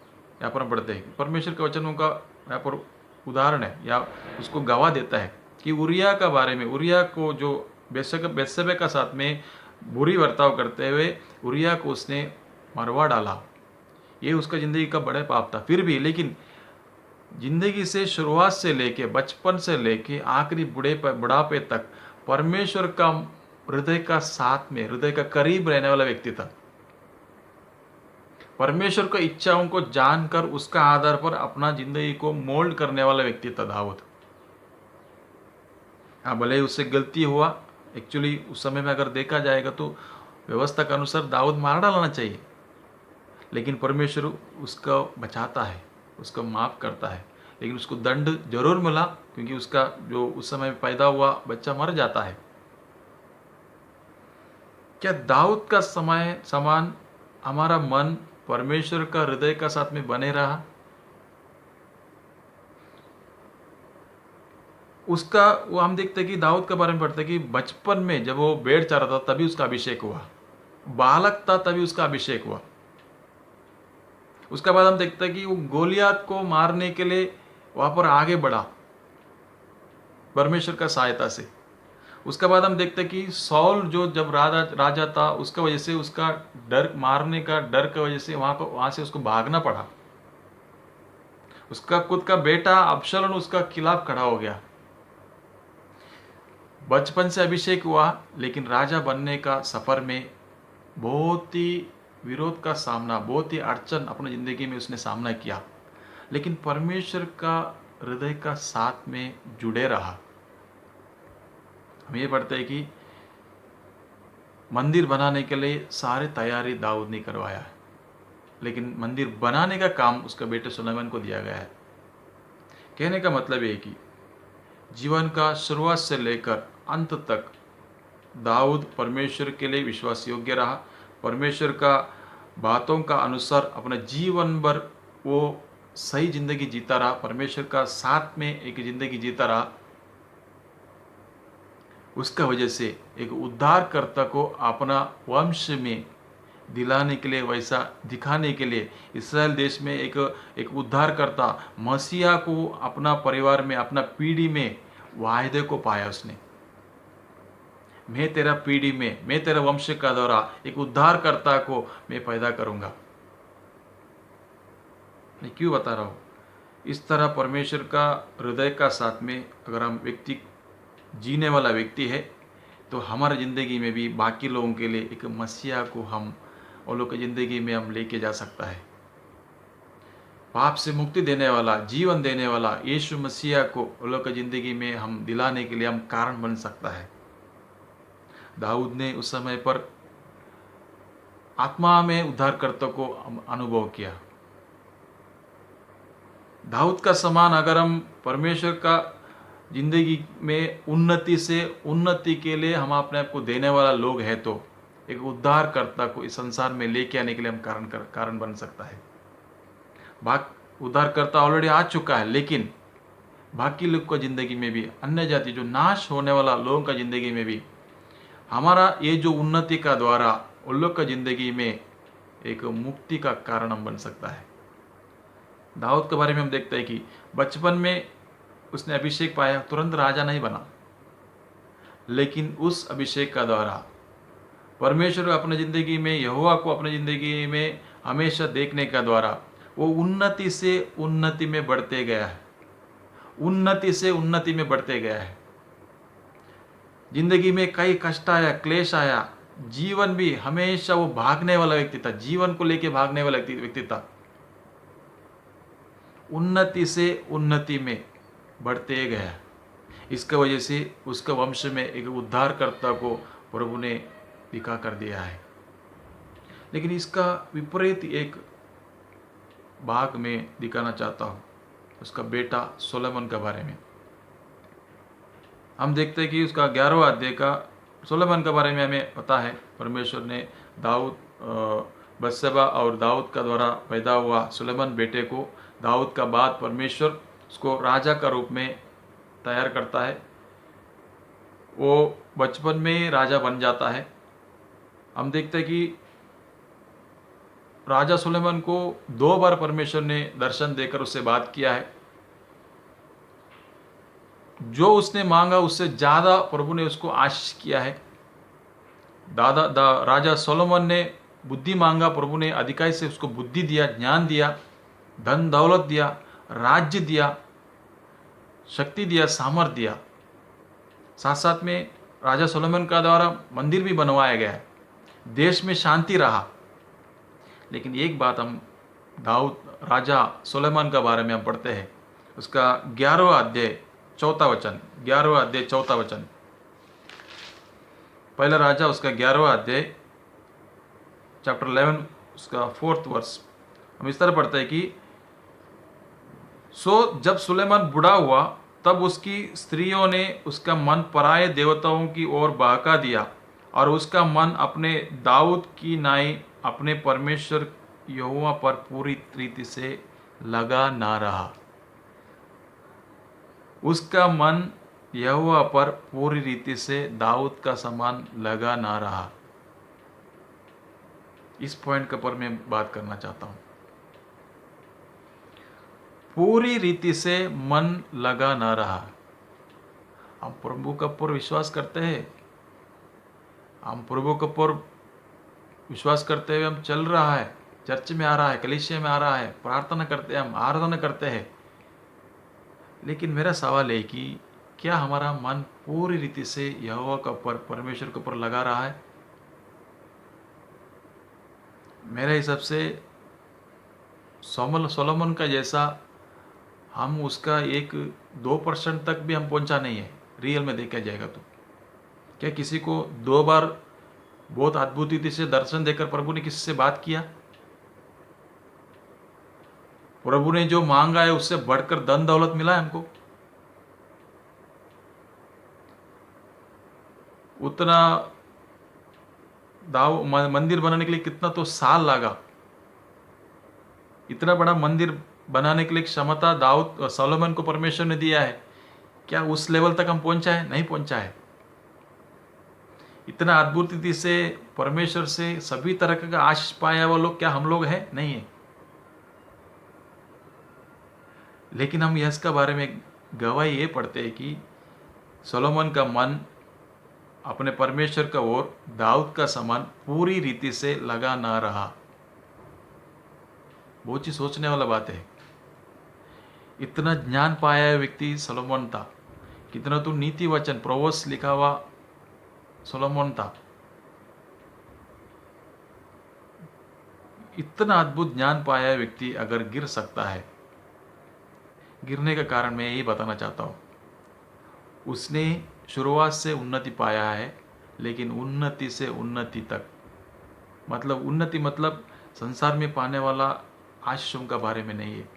यहाँ पर हम पढ़ते हैं परमेश्वर के वचनों का यहाँ पर उदाहरण है या उसको गवाह देता है कि उरिया का बारे में, उरिया को जो बेत्शेबा का साथ में बुरी बर्ताव करते हुए उरिया को उसने मरवा डाला। ये उसका ज़िंदगी का बड़ा पाप था। फिर भी लेकिन जिंदगी से शुरुआत से लेके, बचपन से लेके आखिरी बुढ़ापे तक परमेश्वर का हृदय का साथ में, हृदय का करीब रहने वाला व्यक्ति था। परमेश्वर की इच्छाओं को जानकर उसका आधार पर अपना जिंदगी को मोल्ड करने वाला व्यक्ति था दाऊद। हाँ, भले ही उससे गलती हुआ। एक्चुअली उस समय में अगर देखा जाएगा तो व्यवस्था के अनुसार दाऊद मार डालना चाहिए, लेकिन परमेश्वर उसको बचाता है, उसको माफ़ करता है। लेकिन उसको दंड जरूर मिला, क्योंकि उसका जो उस समय पैदा हुआ बच्चा मर जाता है। क्या दाऊद का समान हमारा मन परमेश्वर का हृदय का साथ में बने रहा? उसका वो हम देखते हैं कि दाऊद के बारे में पढ़ते हैं कि बचपन में जब वो भेड़ चारा था तभी उसका अभिषेक हुआ, बालक था तभी उसका अभिषेक हुआ। उसके बाद हम देखते हैं कि वो गोलियात को मारने के लिए वहां पर आगे बढ़ा परमेश्वर का सहायता से। उसके बाद हम देखते हैं कि सौल जो जब राजा था, उसका वजह से उसका डर, मारने का डर की वजह से वहां से उसको भागना पड़ा। उसका खुद का बेटा अबशलोम उसका खिलाफ खड़ा हो गया। बचपन से अभिषेक हुआ, लेकिन राजा बनने का सफर में बहुत ही विरोध का सामना, बहुत ही अड़चन अपनी जिंदगी में उसने सामना किया, लेकिन परमेश्वर का हृदय का साथ में जुड़े रहा। हम ये पढ़ते हैं कि मंदिर बनाने के लिए सारे तैयारी दाऊद ने करवाया, लेकिन मंदिर बनाने का काम उसके बेटे सुलेमान को दिया गया है। कहने का मतलब ये कि जीवन का शुरुआत से लेकर अंत तक दाऊद परमेश्वर के लिए विश्वास योग्य रहा। परमेश्वर का बातों का अनुसार अपना जीवन भर वो सही जिंदगी जीता रहा, परमेश्वर का साथ में एक जिंदगी जीता रहा। उसका वजह से एक उद्धारकर्ता को अपना वंश में दिलाने के लिए, वैसा दिखाने के लिए इस्राएल देश में एक उद्धारकर्ता मसीहा को अपना परिवार में, अपना पीढ़ी में वायदे को पाया उसने। मैं तेरा पीढ़ी में, मैं तेरा वंश का द्वारा एक उद्धारकर्ता को मैं पैदा करूंगा। मैं क्यों बता रहा हूँ? इस तरह परमेश्वर का हृदय का साथ में अगर हम व्यक्ति जीने वाला व्यक्ति है तो हमारी ज़िंदगी में भी बाकी लोगों के लिए एक मसीहा को हम और लोग की ज़िंदगी में हम लेके जा सकता है। पाप से मुक्ति देने वाला, जीवन देने वाला यीशु मसीहा को उन लोग की ज़िंदगी में हम दिलाने के लिए हम कारण बन सकता है। दाऊद ने उस समय पर आत्मा में उद्धारकर्ता को अनुभव किया। दाऊद का समान अगर हम परमेश्वर का जिंदगी में उन्नति से उन्नति के लिए हम अपने आप को देने वाला लोग हैं तो एक उद्धारकर्ता को इस संसार में लेके आने के लिए हम कारण बन सकता है। उद्धारकर्ता ऑलरेडी आ चुका है, लेकिन बाकी लोग का जिंदगी में भी, अन्य जाति जो नाश होने वाला लोगों का जिंदगी में भी हमारा ये जो उन्नति का द्वारा उन लोग का जिंदगी में एक मुक्ति का कारण हम बन सकता है। दाऊद के बारे में हम देखते हैं कि बचपन में उसने अभिषेक पाया, तुरंत राजा नहीं बना, लेकिन उस अभिषेक का द्वारा परमेश्वर को अपने ज़िंदगी में, यहोवा को अपने ज़िंदगी में हमेशा देखने का द्वारा वो उन्नति से उन्नति में बढ़ते गया है, उन्नति से उन्नति में बढ़ते गया है। जिंदगी में कई कष्ट आया, क्लेश आया, जीवन भी हमेशा वो भागने वाला व्यक्ति था, जीवन को लेके भागने वाला व्यक्ति था। उन्नति से उन्नति में बढ़ते गया। इसका वजह से उसका वंश में एक उद्धारकर्ता को प्रभु ने दिखा कर दिया है। लेकिन इसका विपरीत एक भाग में दिखाना चाहता हूँ, उसका बेटा सोलोमन के बारे में। हम देखते हैं कि उसका 11वां अध्याय का सोलोमन के बारे में हमें पता है। परमेश्वर ने दाऊद, बत्शेबा और दाऊद का द्वारा पैदा हुआ सोलोमन बेटे को, दाऊद का बाद परमेश्वर उसको राजा का रूप में तैयार करता है। वो बचपन में ही राजा बन जाता है। हम देखते हैं कि राजा सोलोमन को 2 बार परमेश्वर ने दर्शन देकर उससे बात किया है। जो उसने मांगा उससे ज़्यादा प्रभु ने उसको आशीष किया है। राजा सोलोमन ने बुद्धि मांगा, प्रभु ने अधिकाई से उसको बुद्धि दिया, ज्ञान दिया, धन दौलत दिया, राज्य दिया, शक्ति दिया, सामर्थ दिया। साथ साथ में राजा सोलोमन का द्वारा मंदिर भी बनवाया गया है, देश में शांति रहा। लेकिन एक बात हम राजा सोलोमन के बारे में हम पढ़ते हैं, उसका 11वां अध्याय 4वां वचन, 11वां अध्याय 4वां वचन, पहला राजा उसका 11वां अध्याय चैप्टर 11 उसका 4th वर्स। हम इस तरह पढ़ते हैं कि जब सुलेमान बूढ़ा हुआ तब उसकी स्त्रियों ने उसका मन पराये देवताओं की ओर बहका दिया और उसका मन अपने दाऊद की नाई अपने परमेश्वर यहोवा पर पूरी रीति से लगा ना रहा। उसका मन यहोवा पर पूरी रीति से दाऊद का समान लगा ना रहा। इस पॉइंट के ऊपर मैं बात करना चाहता हूं। पूरी रीति से मन लगा ना रहा। हम प्रभु के ऊपर विश्वास करते हैं, हम प्रभु के ऊपर विश्वास करते हुए हम चल रहा है, चर्च में आ रहा है, कलीसिया में आ रहा है, प्रार्थना करते हैं, हम आराधना करते हैं। लेकिन मेरा सवाल है कि क्या हमारा मन पूरी रीति से यहोवा के ऊपर, परमेश्वर के ऊपर लगा रहा है? मेरे हिसाब से सोलोमन का जैसा हम उसका 1-2% तक भी हम पहुंचा नहीं है, रियल में देखा जाएगा तो। क्या किसी को 2 बार बहुत अद्भुत रीति से दर्शन देकर प्रभु ने किसी से बात किया? प्रभु ने जो मांगा है उससे बढ़कर धन दौलत मिला है हमको? उतना मंदिर बनाने के लिए कितना तो साल लगा। इतना बड़ा मंदिर बनाने के लिए क्षमता सोलोमन को परमेश्वर ने दिया है। क्या उस लेवल तक हम पहुंचा है? नहीं पहुंचा है। इतना अद्भुत रीति से परमेश्वर से सभी तरह का आशीष पाया हुआ लोग क्या हम लोग हैं? नहीं है। लेकिन हम इसका बारे में गवाही ये पढ़ते हैं कि सोलोमन का मन अपने परमेश्वर का ओर दाऊद का समान पूरी रीति से लगा ना रहा। बहुत ही सोचने वाला बात है। इतना ज्ञान पाया हुआ व्यक्ति सोलोमन था, कितना तो नीति वचन प्रोवर्ब्स लिखा हुआ सोलोमन था। इतना अद्भुत ज्ञान पाया हुआ व्यक्ति अगर गिर सकता है, गिरने का कारण मैं यही बताना चाहता हूँ। उसने शुरुआत से उन्नति पाया है, लेकिन उन्नति से उन्नति तक, मतलब उन्नति मतलब संसार में पाने वाला आशीषों का बारे में नहीं है।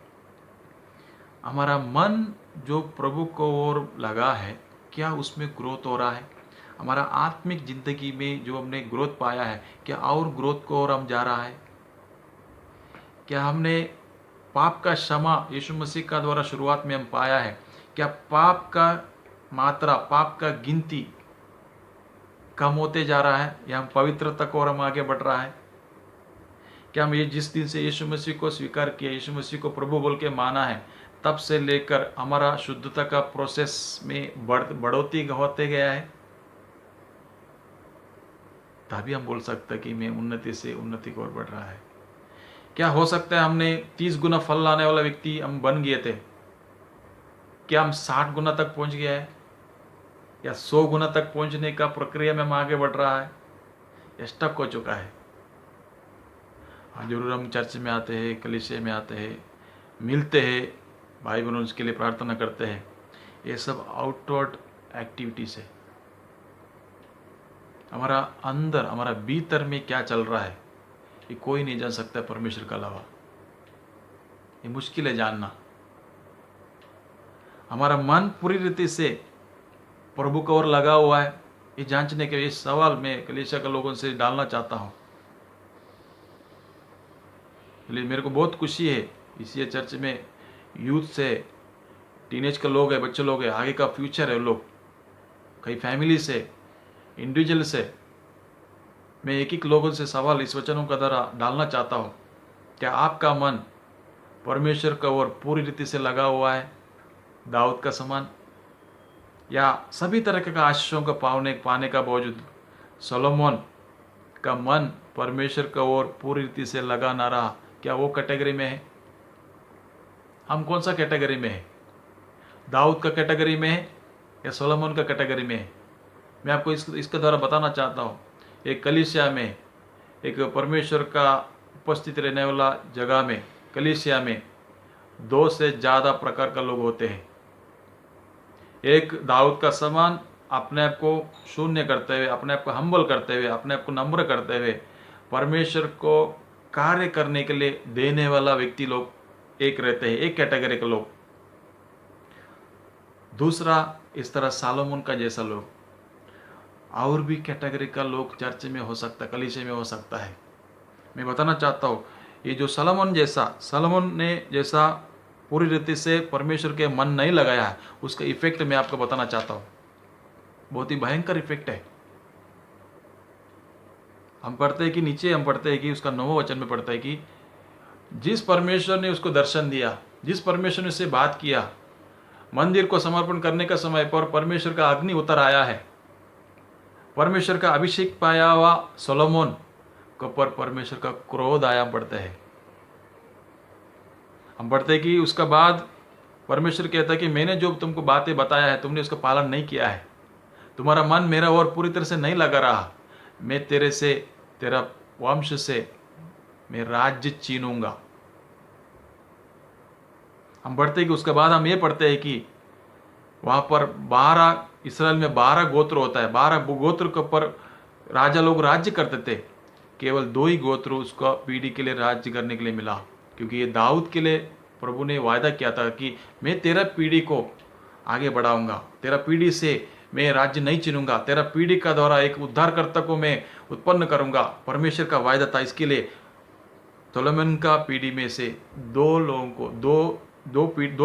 हमारा मन जो प्रभु को ओर लगा है, क्या उसमें ग्रोथ हो रहा है? हमारा आत्मिक जिंदगी में जो हमने ग्रोथ पाया है, क्या और ग्रोथ को ओर हम जा रहा है? क्या हमने पाप का क्षमा यीशु मसीह का द्वारा शुरुआत में हम पाया है? क्या पाप का मात्रा, पाप का गिनती कम होते जा रहा है, या हम पवित्रता को और हम आगे बढ़ रहा है? क्या हम ये जिस दिन से यीशु मसीह को स्वीकार किया, यीशु मसीह को प्रभु बोल के माना है, तब से लेकर हमारा शुद्धता का प्रोसेस में बढ़ोतरी होते गया है? तभी हम बोल सकते हैं कि मैं उन्नति से उन्नति की ओर बढ़ रहा है। क्या हो सकता है हमने 30 गुना फल लाने वाला व्यक्ति हम बन गए थे, क्या हम 60 गुना तक पहुंच गया है, या 100 गुना तक पहुंचने का प्रक्रिया में हम आगे बढ़ रहा है, या स्टक हो चुका है? हाँ, जरूर हम चर्च में आते हैं, कलीसिया में आते हैं, मिलते हैं, भाई बहनों उसके लिए प्रार्थना करते हैं, ये सब आउटवर्ड एक्टिविटीज है। हमारा अंदर, हमारा भीतर में क्या चल रहा है, ये कोई नहीं जान सकता परमेश्वर के अलावा। ये मुश्किल है जानना। हमारा मन पूरी रीति से प्रभु की ओर लगा हुआ है, ये जांचने के लिए सवाल मैं कलीसिया के लोगों से डालना चाहता हूँ। इसलिए मेरे को बहुत खुशी है इसी चर्च में यूथ से, टीनेज के लोग हैं, बच्चे लोग हैं, आगे का फ्यूचर है लोग, कई फैमिली से, इंडिविजुअल से। मैं एक एक लोगों से सवाल इस वचनों का द्वारा डालना चाहता हूँ। क्या आपका मन परमेश्वर का ओर पूरी रीति से लगा हुआ है, दाऊद का समान, या सभी तरह का आशीषों का पाने का बावजूद सोलोमन का मन परमेश्वर का ओर पूरी रीति से लगा ना रहा? क्या वो कैटेगरी में है? हम कौन सा कैटेगरी में है? दाऊद का कैटेगरी में है या सोलोमन का कैटेगरी में है? मैं आपको इसके द्वारा बताना चाहता हूँ। एक कलीसिया में, एक परमेश्वर का उपस्थित रहने वाला जगह में, कलीसिया में 2 से ज़्यादा प्रकार का लोग होते हैं। एक दाऊद का समान अपने आप को शून्य करते हुए, अपने आप को हम्बल करते हुए, अपने आप को नम्र करते हुए परमेश्वर को कार्य करने के लिए देने वाला व्यक्ति लोग एक रहते हैं, एक कैटेगरी के लोग। दूसरा इस तरह सोलोमन का जैसा लोग। और भी कैटेगरी का लोग चर्च में हो सकता है, कलीसिया में हो सकता है। मैं बताना चाहता हूँ, ये जो सोलोमन ने जैसा पूरी रीति से परमेश्वर के मन नहीं लगाया है, उसका इफेक्ट मैं आपको बताना चाहता हूँ। बहुत ही भयंकर इफेक्ट है। हम पढ़ते हैं कि नीचे हम पढ़ते हैं कि उसका 9वें वचन में पढ़ता है कि जिस परमेश्वर ने उसको दर्शन दिया, जिस परमेश्वर ने उससे बात किया, मंदिर को समर्पण करने का समय पर परमेश्वर का अग्नि उतर आया है। परमेश्वर का अभिषेक पाया हुआ सोलोमन को पर परमेश्वर का क्रोध आया पड़ता है। हम पढ़ते हैं कि उसका बाद परमेश्वर कहता है कि मैंने जो तुमको बातें बताया है, तुमने उसका पालन नहीं किया है, तुम्हारा मन मेरा और पूरी तरह से नहीं लगा रहा, मैं तेरे से, तेरा वंश से मैं राज्य छीनूंगा। हम पढ़ते हैं कि उसके बाद हम ये पढ़ते हैं कि वहाँ पर 12 इसराइल में 12 गोत्र होता है, 12 गोत्र के ऊपर राजा लोग राज्य करते थे। केवल 2 ही गोत्र उसको पीढ़ी के लिए राज्य करने के लिए मिला, क्योंकि ये दाऊद के लिए प्रभु ने वायदा किया था कि मैं तेरा पीढ़ी को आगे बढ़ाऊंगा, तेरा पीढ़ी से मैं राज्य नहीं छीनूंगा, तेरा पीढ़ी का द्वारा एक उद्धारकर्ता को मैं उत्पन्न करूंगा। परमेश्वर का वायदा था। इसके लिए सोलोमन का पीढ़ी में से 2 लोगों को, दो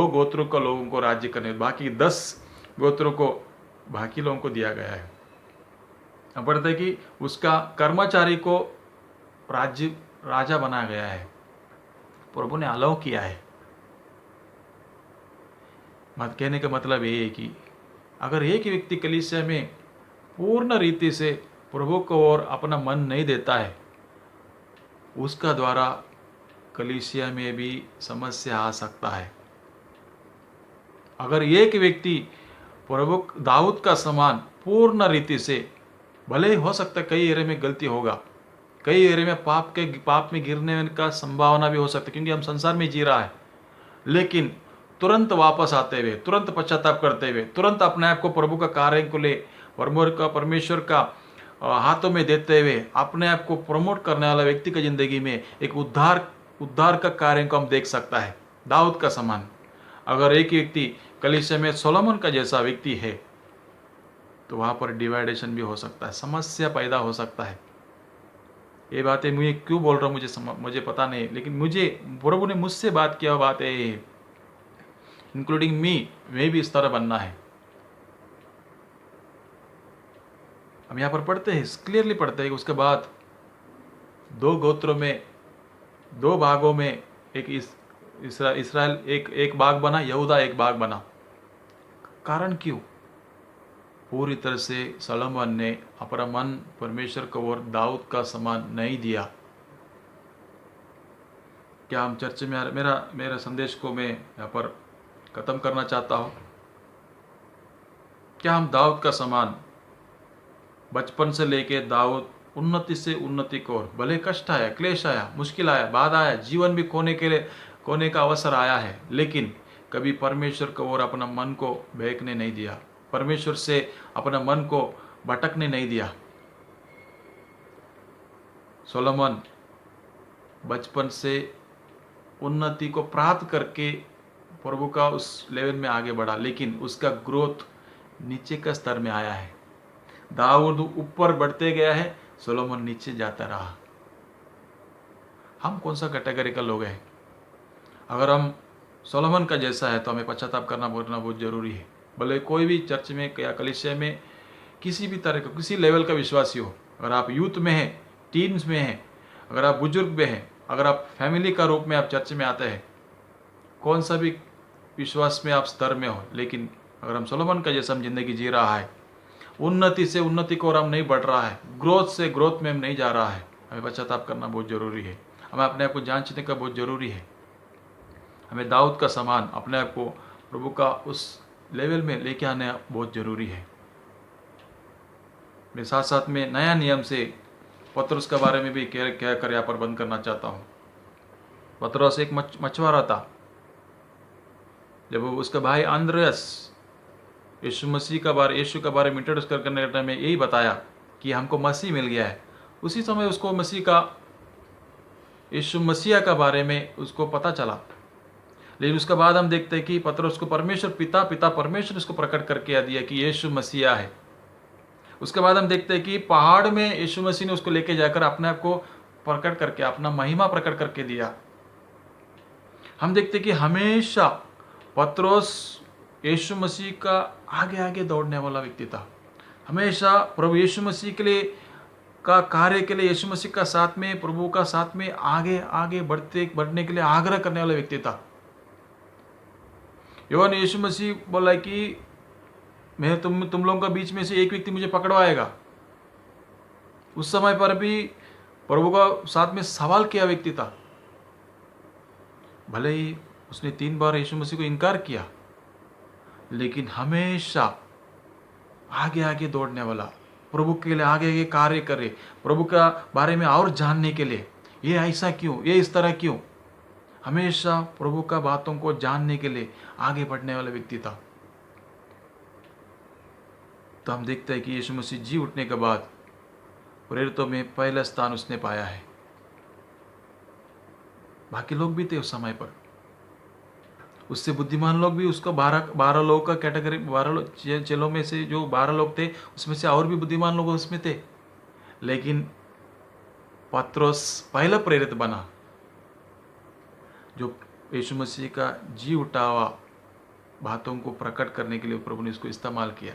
गोत्रों का लोगों को राज्य करने, बाकी 10 गोत्रों को बाकी लोगों को दिया गया है। हम पढ़ते हैं कि उसका कर्मचारी को राजा बनाया गया है, प्रभु ने अलाउ किया है। मत कहने का मतलब ये है कि अगर एक व्यक्ति कलीसिया में पूर्ण रीति से प्रभु को और अपना मन नहीं देता है, उसका द्वारा कलीसिया में भी समस्या आ सकता है। अगर एक व्यक्ति प्रभु दाऊद का समान पूर्ण रीति से, भले ही हो सकता है कई एरिया में गलती होगा, कई एरिया में पाप में गिरने का संभावना भी हो सकती है, क्योंकि हम संसार में जी रहा है, लेकिन तुरंत वापस आते हुए, तुरंत पश्चाताप करते हुए, तुरंत अपने आप को प्रभु का कार्य को ले परमेश्वर का हाथों में देते हुए अपने आप को प्रमोट करने वाला व्यक्ति की जिंदगी में एक उद्धार का कार्य को हम देख सकता है, दाऊद का समान। अगर एक व्यक्ति कलीसिया में सोलोमन का जैसा व्यक्ति है, तो वहाँ पर डिवाइडेशन भी हो सकता है, समस्या पैदा हो सकता है। ये बातें मुझे क्यों बोल रहा हूँ मुझे पता नहीं, लेकिन मुझे प्रभु ने मुझसे बात किया बात है, इंक्लूडिंग मैं भी इस तरह बनना है। हम यहाँ पर पढ़ते हैं, क्लियरली पढ़ते हैं कि उसके बाद 2 गोत्रों में, 2 भागों में इसराइल एक भाग बना, यहूदा एक भाग बना। कारण क्यों? पूरी तरह से सोलोमन ने अपना मन परमेश्वर को और दाऊद का समान नहीं दिया। क्या हम चर्च में, मेरा संदेश को मैं यहाँ पर खत्म करना चाहता हूँ। क्या हम दाऊद का समान बचपन से लेके दाऊद उन्नति से उन्नति को, भले कष्ट आया, क्लेश आया, मुश्किल आया, बाधा आया, जीवन भी खोने का अवसर आया है, लेकिन कभी परमेश्वर को और अपना मन को बहकने नहीं दिया, परमेश्वर से अपना मन को भटकने नहीं दिया। सोलोमन बचपन से उन्नति को प्राप्त करके प्रभु का उस लेवल में आगे बढ़ा, लेकिन उसका ग्रोथ नीचे का स्तर में आया है। दाऊद ऊपर बढ़ते गया है, सोलोमन नीचे जाता रहा। हम कौन सा कैटेगरी का लोग हैं? अगर हम सोलोमन का जैसा है तो हमें पश्चाताप करना बहुत जरूरी है। भले कोई भी चर्च में या कलीसिया में किसी भी तरह का, किसी लेवल का विश्वासी हो, अगर आप यूथ में हैं, टीन्स में हैं, अगर आप बुजुर्ग में हैं, अगर आप फैमिली का रूप में आप चर्च में आते हैं, कौन सा भी विश्वास में आप स्तर में हो, लेकिन अगर हम सोलोमन का जैसा हम जिंदगी जी रहा है, उन्नति से उन्नति को और हम नहीं बढ़ रहा है, ग्रोथ से ग्रोथ में हम नहीं जा रहा है, हमें पश्चाताप करना बहुत जरूरी है। हमें अपने आप को जांचने का बहुत जरूरी है। हमें दाऊद का समान अपने आप को प्रभु का उस लेवल में लेके आना बहुत जरूरी है। मैं साथ साथ में नया नियम से पतरस के बारे में भी कह कर यहाँ पर बंद करना चाहता हूँ। पतरस एक मछुआरा था। जब उसका भाई अंद्रयास यीशु का बारे में इंट्रोड्यूस करने के टाइम में यही बताया कि हमको मसीह मिल गया है, उसी समय उसको यीशु मसीह का बारे में उसको पता चला। लेकिन उसके बाद हम देखते हैं कि पतरस को पिता परमेश्वर उसको प्रकट करके दिया कि यीशु मसीहा है। उसके बाद हम देखते हैं कि पहाड़ में यीशु मसीह ने उसको लेके जाकर अपने आप को प्रकट करके, अपना महिमा प्रकट करके दिया। हम देखते हैं कि हमेशा पतरस यीशु मसीह का आगे आगे दौड़ने वाला व्यक्ति था। हमेशा प्रभु यीशु मसीह के लिए का कार्य के लिए, यीशु मसीह का साथ में, प्रभु का साथ में आगे आगे बढ़ने के लिए आग्रह करने वाला व्यक्ति था। यूहन्ना यीशु मसीह बोला कि मैं तुम लोगों का बीच में से एक व्यक्ति मुझे पकड़वाएगा। उस समय पर भी प्रभु का साथ में सवाल किया व्यक्ति था। भले ही उसने 3 बार यीशु मसीह को इनकार किया, लेकिन हमेशा आगे आगे दौड़ने वाला, प्रभु के लिए आगे आगे कार्य करे, प्रभु का बारे में और जानने के लिए, ये ऐसा क्यों, ये इस तरह क्यों, हमेशा प्रभु का बातों को जानने के लिए आगे बढ़ने वाला व्यक्ति था। तो हम देखते हैं कि यीशु मसीह जी उठने के बाद प्रेरितों में पहला स्थान उसने पाया है। बाकी लोग भी थे उस समय पर, उससे बुद्धिमान लोग भी, उसको 12 लोगों का कैटेगरी, 12 चेलों में से जो 12 लोग थे उसमें से और भी बुद्धिमान लोग उसमें थे। लेकिन पतरस पहला प्रेरित बना जो यीशु मसीह का जी उठा हुआ बातों को प्रकट करने के लिए प्रभु ने इसको इस्तेमाल किया।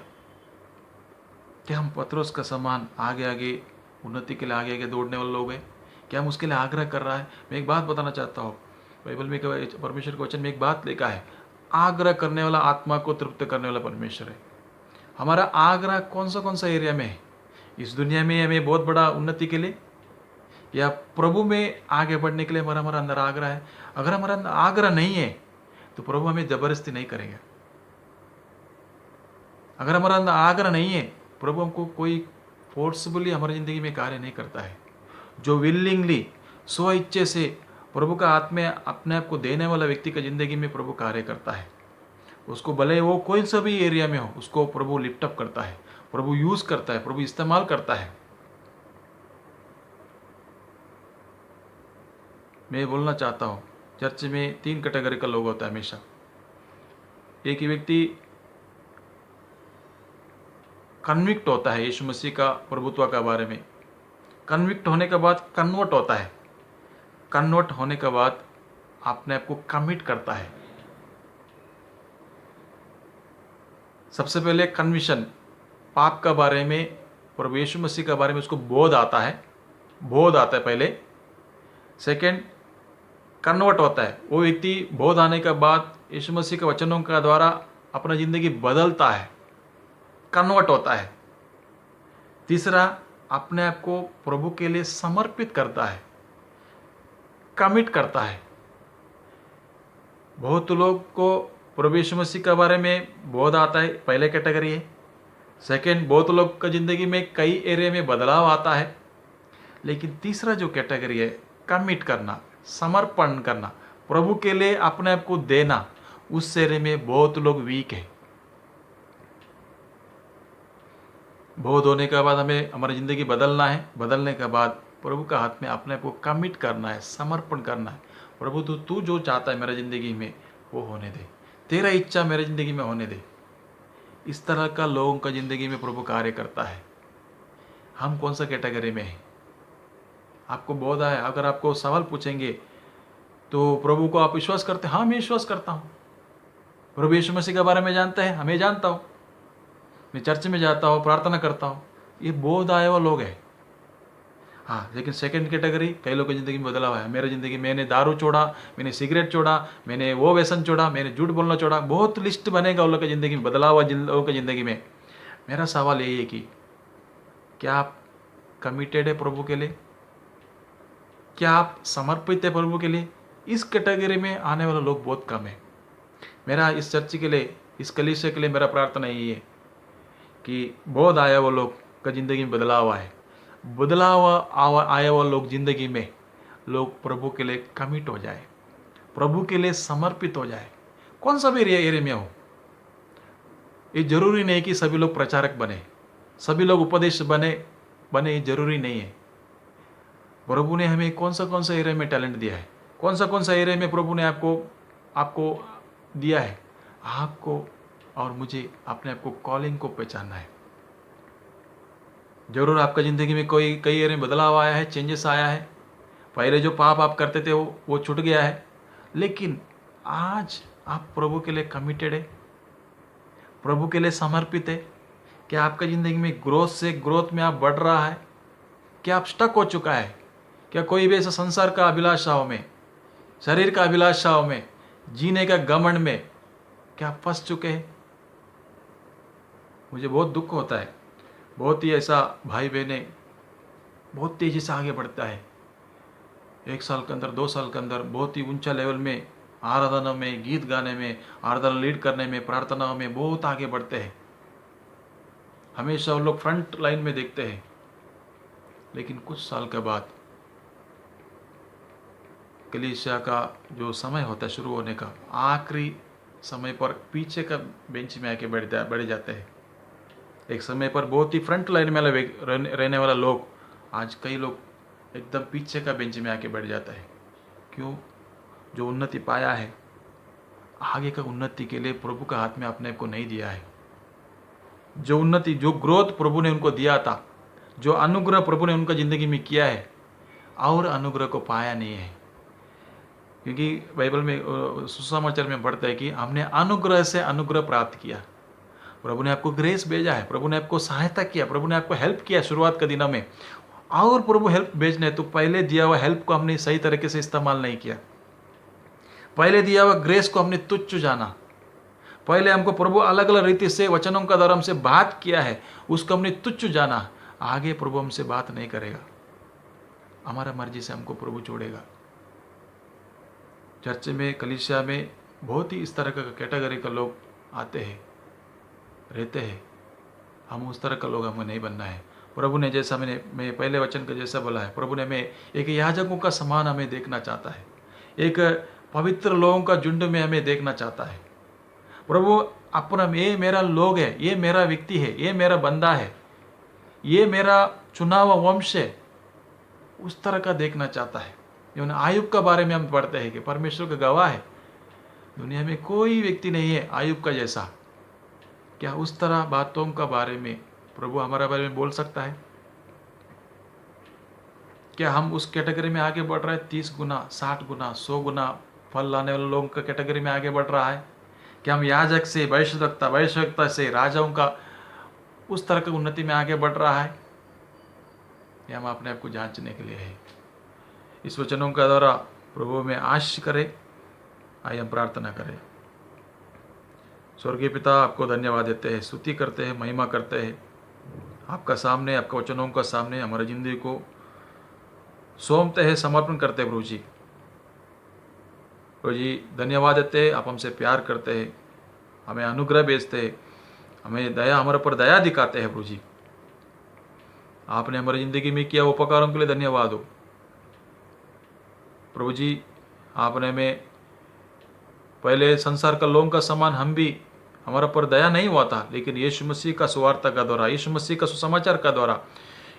क्या हम पतरस का समान आगे आगे उन्नति के लिए आगे आगे दौड़ने वाले लोग हैं? क्या हम उसके लिए आग्रह कर रहा है? मैं एक बात बताना चाहता हूँ, बाइबल में परमेश्वर के वचन में एक बात लिखा है, आग्रह करने वाला आत्मा को तृप्त करने वाला परमेश्वर है। हमारा आग्रह कौन सा एरिया में है? इस दुनिया में हमें बहुत बड़ा उन्नति के लिए या प्रभु में आगे बढ़ने के लिए हमारा अंदर आग्रह है? अगर हमारा अंदर आग्रह नहीं है तो प्रभु हमें जबरदस्ती नहीं करेंगे। अगर हमारा अंदर आग्रह नहीं है, प्रभु हमको कोई फोर्सफुली हमारी ज़िंदगी में कार्य नहीं करता है। जो विलिंगली स्व इच्छे से प्रभु का आत्मा अपने आप को देने वाला व्यक्ति का ज़िंदगी में प्रभु कार्य करता है। उसको भले वो कोई सा भी एरिया में हो, उसको प्रभु लिफ्ट अप करता है, प्रभु यूज़ करता है, प्रभु इस्तेमाल करता है। मैं बोलना चाहता हूँ, चर्च में 3 कैटेगरी का लोग होता है हमेशा। एक ही व्यक्ति कन्विक्ट होता है यीशु मसीह का प्रभुत्व के बारे में। कन्विक्ट होने के बाद कन्वर्ट होता है। कन्वर्ट होने के बाद अपने आप को कमिट करता है। सबसे पहले कन्विशन, पाप का बारे में, प्रभु यीशु मसीह के बारे में उसको बोध आता है पहले। सेकंड, कन्वर्ट होता है। वो व्यक्ति बोध आने के बाद यीशु मसीह के वचनों का द्वारा अपना ज़िंदगी बदलता है, कन्वर्ट होता है। तीसरा, अपने आप को प्रभु के लिए समर्पित करता है, कमिट करता है। बहुत लोग को प्रभु यीशु मसीह के बारे में बोध आता है, पहले कैटेगरी है। सेकंड, बहुत लोग का ज़िंदगी में कई एरिया में बदलाव आता है। लेकिन तीसरा जो कैटेगरी है, कमिट करना, समर्पण करना, प्रभु के लिए अपने आप को देना, उस एरिया में बहुत लोग वीक है। बोध होने के बाद हमें हमारी ज़िंदगी बदलना है। बदलने के बाद प्रभु का हाथ में अपने आप को कमिट करना है, समर्पण करना है। प्रभु तू जो चाहता है मेरी ज़िंदगी में वो होने दे, तेरा इच्छा मेरी ज़िंदगी में होने दे। इस तरह का लोगों का ज़िंदगी में प्रभु कार्य करता है। हम कौन सा कैटेगरी में हैं? आपको बोध है, अगर आपको सवाल पूछेंगे तो प्रभु को आप विश्वास करते हैं? हाँ, मैं विश्वास करता हूँ। प्रभु यीशु मसीह के बारे में जानते हैं? हमें जानता हूँ। मैं चर्च में जाता हूँ, प्रार्थना करता हूँ। ये बोध आए हुए लोग हैं। हाँ, लेकिन सेकंड कैटेगरी, कई लोगों की ज़िंदगी में बदलाव है। मेरी ज़िंदगी, मैंने दारू छोड़ा, मैंने सिगरेट छोड़ा, मैंने वो व्यसन छोड़ा, मैंने झूठ बोलना छोड़ा। बहुत लिस्ट बनेगा उन लोगों की ज़िंदगी में, बदलाव हुआ लोगों की ज़िंदगी में। मेरा सवाल यही है कि क्या आप कमिटेड है प्रभु के लिए? क्या आप समर्पित है प्रभु के लिए? इस कैटेगरी में आने वाले लोग बहुत कम है। मेरा इस चर्च के लिए, इस कलीसिया के लिए मेरा प्रार्थना यही है कि बोध आया वो लोग का ज़िंदगी में बदलाव आए। बदलाव आया वो लोग ज़िंदगी में, लोग प्रभु के लिए कमिट हो जाए, प्रभु के लिए समर्पित हो जाए। कौन सा भी एरिया में हो, ये जरूरी नहीं कि सभी लोग प्रचारक बने, सभी लोग उपदेश बने, ये जरूरी नहीं है। प्रभु ने हमें कौन सा एरिया में टैलेंट दिया है, कौन सा एरिया में प्रभु ने आपको दिया है। आपको और मुझे अपने आप को, कॉलिंग को पहचानना है। जरूर आपका ज़िंदगी में कई एरिया में बदलाव आया है, चेंजेस आया है। पहले जो पाप आप करते थे वो छूट गया है। लेकिन आज आप प्रभु के लिए कमिटेड है, प्रभु के लिए समर्पित है। क्या आपका ज़िंदगी में ग्रोथ में आप बढ़ रहा है? क्या आप स्टक हो चुका है? क्या कोई भी ऐसा संसार का अभिलाषाओं में, शरीर का अभिलाषाओं में, जीने का घमंड में क्या आप फंस चुके हैं? मुझे बहुत दुख होता है। बहुत ही ऐसा भाई बहने बहुत तेज़ी से आगे बढ़ता है। 1 साल के अंदर, 2 साल के अंदर बहुत ही ऊंचा लेवल में आराधना में, गीत गाने में, आराधना लीड करने में, प्रार्थना में बहुत आगे बढ़ते हैं। हमेशा वो लोग फ्रंट लाइन में देखते हैं। लेकिन कुछ साल के बाद कलीसिया का जो समय होता है शुरू होने का, आखिरी समय पर पीछे का बेंच में आके बैठ जाते हैं। एक समय पर बहुत ही फ्रंट लाइन में रहने वाला लोग, आज कई लोग एकदम पीछे का बेंच में आके बैठ जाता है। क्यों? जो उन्नति पाया है, आगे का उन्नति के लिए प्रभु का हाथ में अपने को नहीं दिया है। जो उन्नति, जो ग्रोथ प्रभु ने उनको दिया था, जो अनुग्रह प्रभु ने उनका ज़िंदगी में किया है, और अनुग्रह को पाया नहीं है। क्योंकि बाइबल में सुसमाचार में पढ़ता है कि हमने अनुग्रह से अनुग्रह प्राप्त किया। प्रभु ने आपको ग्रेस भेजा है, प्रभु ने आपको सहायता किया, प्रभु ने आपको हेल्प किया शुरुआत के दिनों में, और प्रभु हेल्प भेजने तो पहले दिया हुआ हेल्प को हमने सही तरीके से इस्तेमाल नहीं किया, पहले दिया हुआ ग्रेस को हमने तुच्छ जाना, पहले हमको प्रभु अलग अलग रीति से वचनों का द्वारा हमसे बात किया है, उसको हमने तुच्छ जाना। आगे प्रभु हमसे बात नहीं करेगा, हमारा मर्जी से हमको प्रभु छोड़ेगा। चर्च में, कलीसिया में बहुत ही इस तरह का कैटेगरी का लोग आते हैं, रहते हैं। हम उस तरह का लोग हमें नहीं बनना है। प्रभु ने जैसा मैं पहले वचन का जैसा बोला है, प्रभु ने मैं एक याजकों का समान हमें देखना चाहता है, एक पवित्र लोगों का झुंड में हमें देखना चाहता है। प्रभु अपना, ये मेरा लोग है, ये मेरा व्यक्ति है, ये मेरा बंदा है, ये मेरा चुना हुआ वंश है, उस तरह का देखना चाहता है। आयुब का बारे में हम पढ़ते हैं कि परमेश्वर का गवाह है, दुनिया में कोई व्यक्ति नहीं है आयुब का जैसा। क्या उस तरह बातों का बारे में प्रभु हमारे बारे में बोल सकता है? क्या हम उस कैटेगरी में आगे बढ़ रहे हैं? 30 गुना, 60 गुना, 100 गुना फल लाने वाले लोगों का कैटेगरी में आगे बढ़ रहा है? क्या हम याजक से, भविष्यवक्ता से, राजाओं का उस तरह की उन्नति में आगे बढ़ रहा है? या हम अपने आप को जांचने के लिए है? इस वचनों का द्वारा प्रभु में आशीष करे। आइए हम प्रार्थना करें। स्वर्गीय पिता, आपको धन्यवाद देते हैं, स्तुति करते हैं, महिमा करते हैं। आपका सामने, आपका वचनों का सामने हमारी जिंदगी को सौंपते हैं, समर्पण करते हैं। प्रभु जी धन्यवाद देते हैं, आप हमसे प्यार करते हैं, हमें अनुग्रह भेजते हैं, हमें दया, हमारे पर दया दिखाते हैं। प्रभु जी, आपने हमारी ज़िंदगी में किया उपकारों के लिए धन्यवाद हो। प्रभु जी, आपने हमें पहले संसार का लोगों का समान हम भी, हमारा पर दया नहीं हुआ था, लेकिन यीशु मसीह का सुवार्ता का द्वारा, यीशु मसीह का सुसमाचार का द्वारा,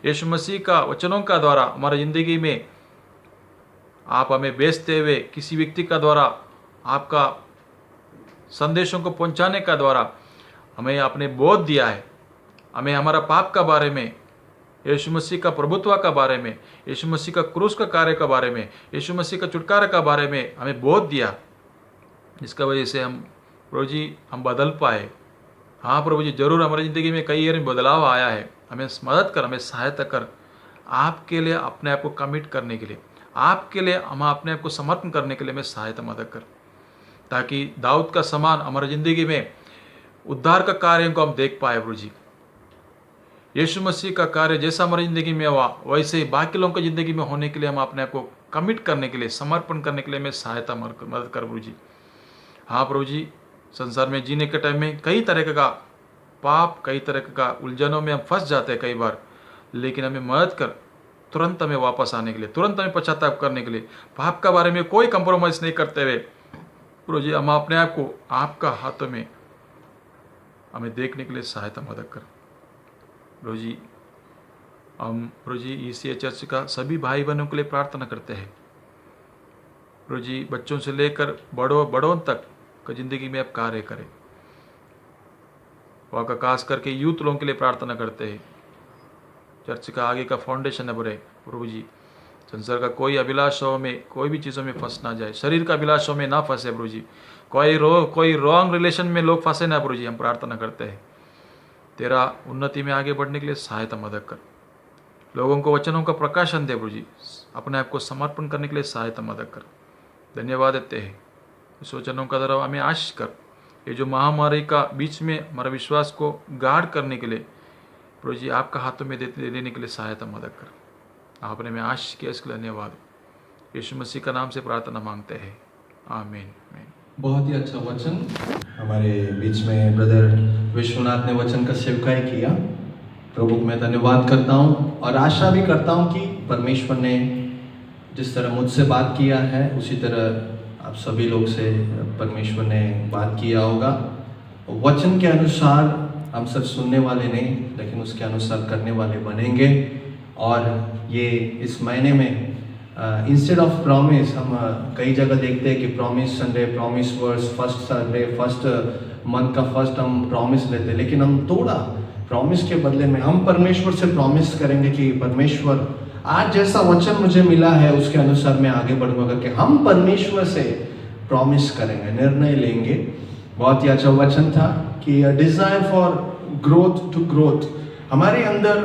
यीशु मसीह का वचनों का द्वारा हमारी ज़िंदगी में आप हमें भेजते हुए, किसी व्यक्ति का द्वारा आपका संदेशों को पहुंचाने का द्वारा हमें आपने बोध दिया है। हमें हमारा पाप का बारे में, यीशु मसीह का प्रभुत्व का बारे में, यीशु मसीह का क्रूस का कार्य का बारे में, यीशु मसीह का छुटकारा का बारे में हमें बोध दिया, जिसका वजह से हम प्रभु जी हम बदल पाए। हाँ प्रभु जी, जरूर हमारी ज़िंदगी में कई बार बदलाव आया है। हमें मदद कर, हमें सहायता कर, आपके लिए अपने आप को कमिट करने के लिए, आपके लिए हम अपने आप को समर्पण करने के लिए हमें सहायता मदद कर, ताकि दाऊद का समान हमारी ज़िंदगी में उद्धार का कार्य को हम देख पाए। प्रभु जी, यीशु मसीह का कार्य जैसा हमारी ज़िंदगी में हुआ, वैसे ही बाकी लोगों की ज़िंदगी में होने के लिए हम अपने आप को कमिट करने के लिए, समर्पण करने के लिए हमें सहायता मदद कर। प्रभु जी, हाँ प्रभु जी, संसार में जीने के टाइम में कई तरह का पाप, कई तरह का उलझनों में हम फंस जाते हैं कई बार, लेकिन हमें मदद कर तुरंत हमें वापस आने के लिए, तुरंत हमें पश्चाताप करने के लिए, पाप का बारे में कोई कंप्रोमाइज़ नहीं करते हुए प्रभु जी हम अपने आप को आपका हाथों में हमें देखने के लिए सहायता मदद कर। प्रभु जी, हम प्रभु जी ईसीए चर्च का सभी भाई बहनों के लिए प्रार्थना करते हैं। प्रभु जी, बच्चों से लेकर बड़ों तक का ज़िंदगी में आप कार्य करें। वहाँ का खास करके यूथ लोगों के लिए प्रार्थना करते हैं। चर्च का आगे का फाउंडेशन है बड़े प्रभु जी, संसार का कोई अभिलाषों में, कोई भी चीज़ों में फंस ना जाए, शरीर का अभिलाषों में ना फंसे। प्रभु जी, कोई रॉन्ग रिलेशन में लोग फंसे ना। प्रभु जी, हम प्रार्थना करते हैं तेरा उन्नति में आगे बढ़ने के लिए सहायता मदद कर, लोगों को वचनों का प्रकाशन दे। प्रभु जी, अपने आप को समर्पण करने के लिए सहायता मदद कर। धन्यवाद देते हैं, इस वचनों का द्वारा हमें आशीष कर। ये जो महामारी का बीच में हमारा विश्वास को गार्ड करने के लिए प्रभु जी आपका हाथों में देने के लिए सहायता मदद कर। आपने हमें आशीष किया, इसके लिए धन्यवाद। यीशु मसीह का नाम से प्रार्थना मांगते हैं, आमीन। बहुत ही अच्छा वचन हमारे बीच में ब्रदर विश्वनाथ ने वचन का सेवकाई किया। प्रभु को मैं धन्यवाद करता हूँ और आशा भी करता हूँ कि परमेश्वर ने जिस तरह मुझसे बात किया है उसी तरह आप सभी लोग से परमेश्वर ने बात किया होगा। वचन के अनुसार हम सब सुनने वाले नहीं, लेकिन उसके अनुसार करने वाले बनेंगे। और ये इस महीने में इंस्टेड ऑफ प्रॉमिस, हम कई जगह देखते हैं कि promise Sunday, promise verse, first Sunday, first month का फर्स्ट हम प्रॉमिस लेते हैं, लेकिन हम थोड़ा प्रॉमिस के बदले में हम परमेश्वर से प्रॉमिस करेंगे कि परमेश्वर आज जैसा वचन मुझे मिला है उसके अनुसार मैं आगे बढ़ूंगा, कि हम परमेश्वर से प्रॉमिस करेंगे, निर्णय लेंगे बहुत ही अच्छा वचन था कि desire for growth to growth, हमारे अंदर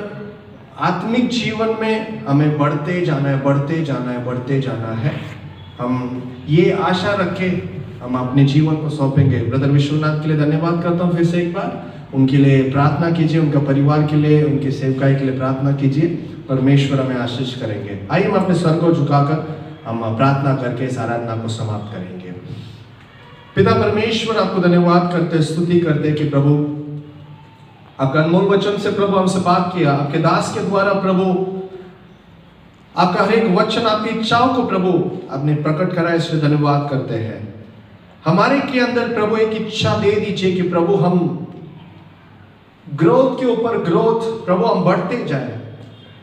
आत्मिक जीवन में हमें बढ़ते जाना है, बढ़ते जाना है, बढ़ते जाना है। हम ये आशा रखें, हम अपने जीवन को सौंपेंगे। ब्रदर विश्वनाथ के लिए धन्यवाद करता हूँ फिर से एक बार, उनके लिए प्रार्थना कीजिए, उनका परिवार के लिए, उनकी सेवकाई के लिए प्रार्थना कीजिए। परमेश्वर हमें आशीष करेंगे। आइए हम अपने सर को झुकाकर हम प्रार्थना करके इस आराधना को समाप्त करेंगे। पिता परमेश्वर, आपको धन्यवाद करते, स्तुति करते कि प्रभु आपका अनमोल वचन से प्रभु हमसे बात किया, आपके दास के द्वारा प्रभु आपका हर एक वचन, आपकी इच्छाओं को प्रभु आपने प्रकट करा, इसलिए धन्यवाद करते हैं। हमारे के अंदर प्रभु एक इच्छा दे दीजिए कि प्रभु हम ग्रोथ के ऊपर ग्रोथ, प्रभु हम बढ़ते जाए।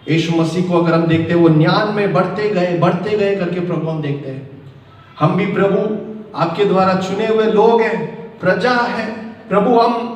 यीशु मसीह को अगर हम देखते हैं, वो ज्ञान में बढ़ते गए करके प्रभु हम देखते हैं। हम भी प्रभु आपके द्वारा चुने हुए लोग हैं, प्रजा है प्रभु, हम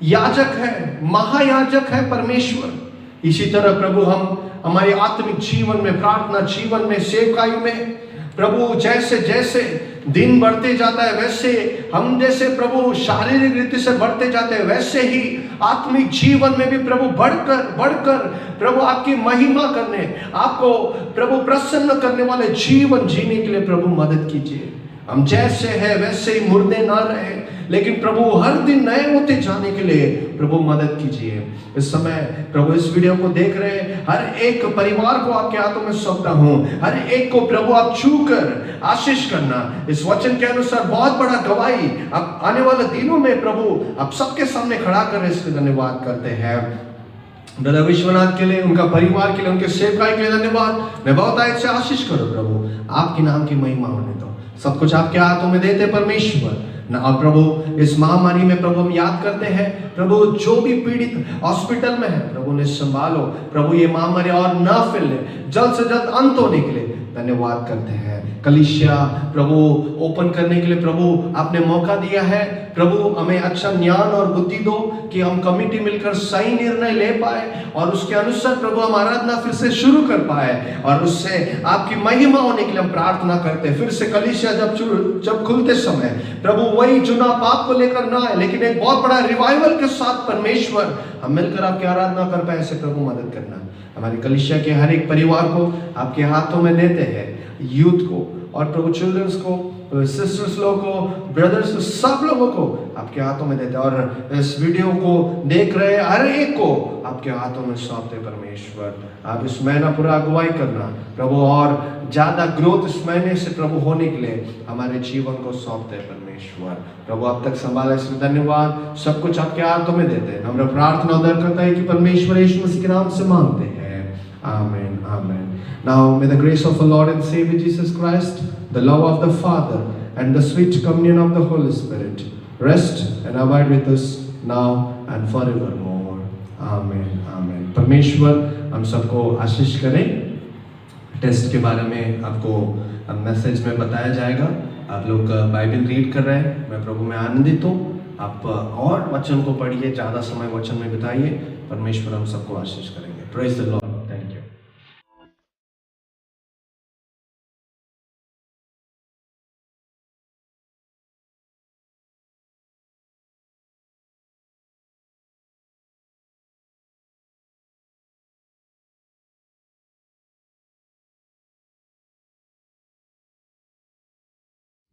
याजक है, महायाजक है परमेश्वर। इसी तरह प्रभु हम हमारे आत्मिक जीवन में, प्रार्थना जीवन में, सेवकाई में प्रभु जैसे जैसे दिन बढ़ते जाता है, वैसे हम जैसे प्रभु शारीरिक रीति से बढ़ते जाते हैं, वैसे ही आत्मिक जीवन में भी प्रभु बढ़कर प्रभु आपकी महिमा करने, आपको प्रभु प्रसन्न करने वाले जीवन जीने के लिए प्रभु मदद कीजिए। हम जैसे हैं वैसे ही मुर्दे ना रहे, लेकिन प्रभु हर दिन नए होते जाने के लिए प्रभु मदद कीजिए। इस समय प्रभु इस वीडियो को देख रहे हर एक परिवार को आपके हाथों में सौंपता हूं। हर एक को प्रभु आप छूकर आशीष करना। इस वचन के अनुसार बहुत बड़ा गवाही आप आने वाले दिनों में प्रभु आप सबके सामने खड़ा कर इसलिए धन्यवाद करते हैं। ब्रदर विश्वनाथ के लिए, उनका परिवार के लिए, उनके सेवकाई के लिए धन्यवाद। मैं बहुत आयत से आशीष करो प्रभु, आपके नाम की महिमा होने दो। सब कुछ आपके हाथों में देते परमेश्वर ना। और प्रभु इस महामारी में प्रभु हम याद करते हैं, प्रभु जो भी पीड़ित हॉस्पिटल में है प्रभु ने संभालो, प्रभु ये महामारी और ना फैले, जल्द से जल्द अंत होने के लिए धन्यवाद करते हैं। कलीसिया प्रभु ओपन करने के लिए प्रभु आपने मौका दिया है, प्रभु हमें अच्छा ज्ञान और बुद्धि दो कि हम कमिटी मिलकर सही निर्णय ले पाए और उसके अनुसार प्रभु हम आराधना फिर से शुरू कर पाए, और उससे आपकी महिमा होने के लिए हम प्रार्थना करते हैं। फिर से कलीसिया जब खुलते समय प्रभु वही चुनाव पाप को लेकर ना आए, लेकिन एक बहुत बड़ा रिवाइवल के साथ परमेश्वर हम मिलकर आपकी आराधना कर पाए, ऐसे प्रभु मदद करना। हमारे कलीसिया के हर एक परिवार को आपके हाथों में देते हैं, यूथ को और प्रभु चिल्ड्रंस को, सिस्टर्स लोगों को, ब्रदर्स, सब लोगों को आपके हाथों में देते हैं, और इस वीडियो को देख रहे हर एक को आपके हाथों में सौंपते परमेश्वर। आप इस महीना पूरा अगुवाई करना प्रभु, और ज्यादा ग्रोथ इस महीने से प्रभु होने के लिए हमारे जीवन को सौंपते हैं परमेश्वर। प्रभु अब तक संभाला इसलिए धन्यवाद। सब कुछ आपके हाथों में देते हैं। हमारा प्रार्थना उधर करता है कि परमेश्वर यीशु मसीह के नाम से मांगते हैं, आमीन, आमीन। Now may the grace of our Lord and Savior Jesus Christ, the love of the Father, and the sweet communion of the Holy Spirit rest and abide with us now and forevermore. Amen, amen. परमेश्वर हम सबको आशीष करें। Test के बारे में आपको message में बताया जाएगा। आप लोग बाइबल रीड कर रहे हैं, मैं प्रभु में आनंदित हूँ। आप और वचन को पढ़िए, ज़्यादा समय वचन में बिताइए। परमेश्वर हम सबको आशीष करेंगे। Praise the Lord.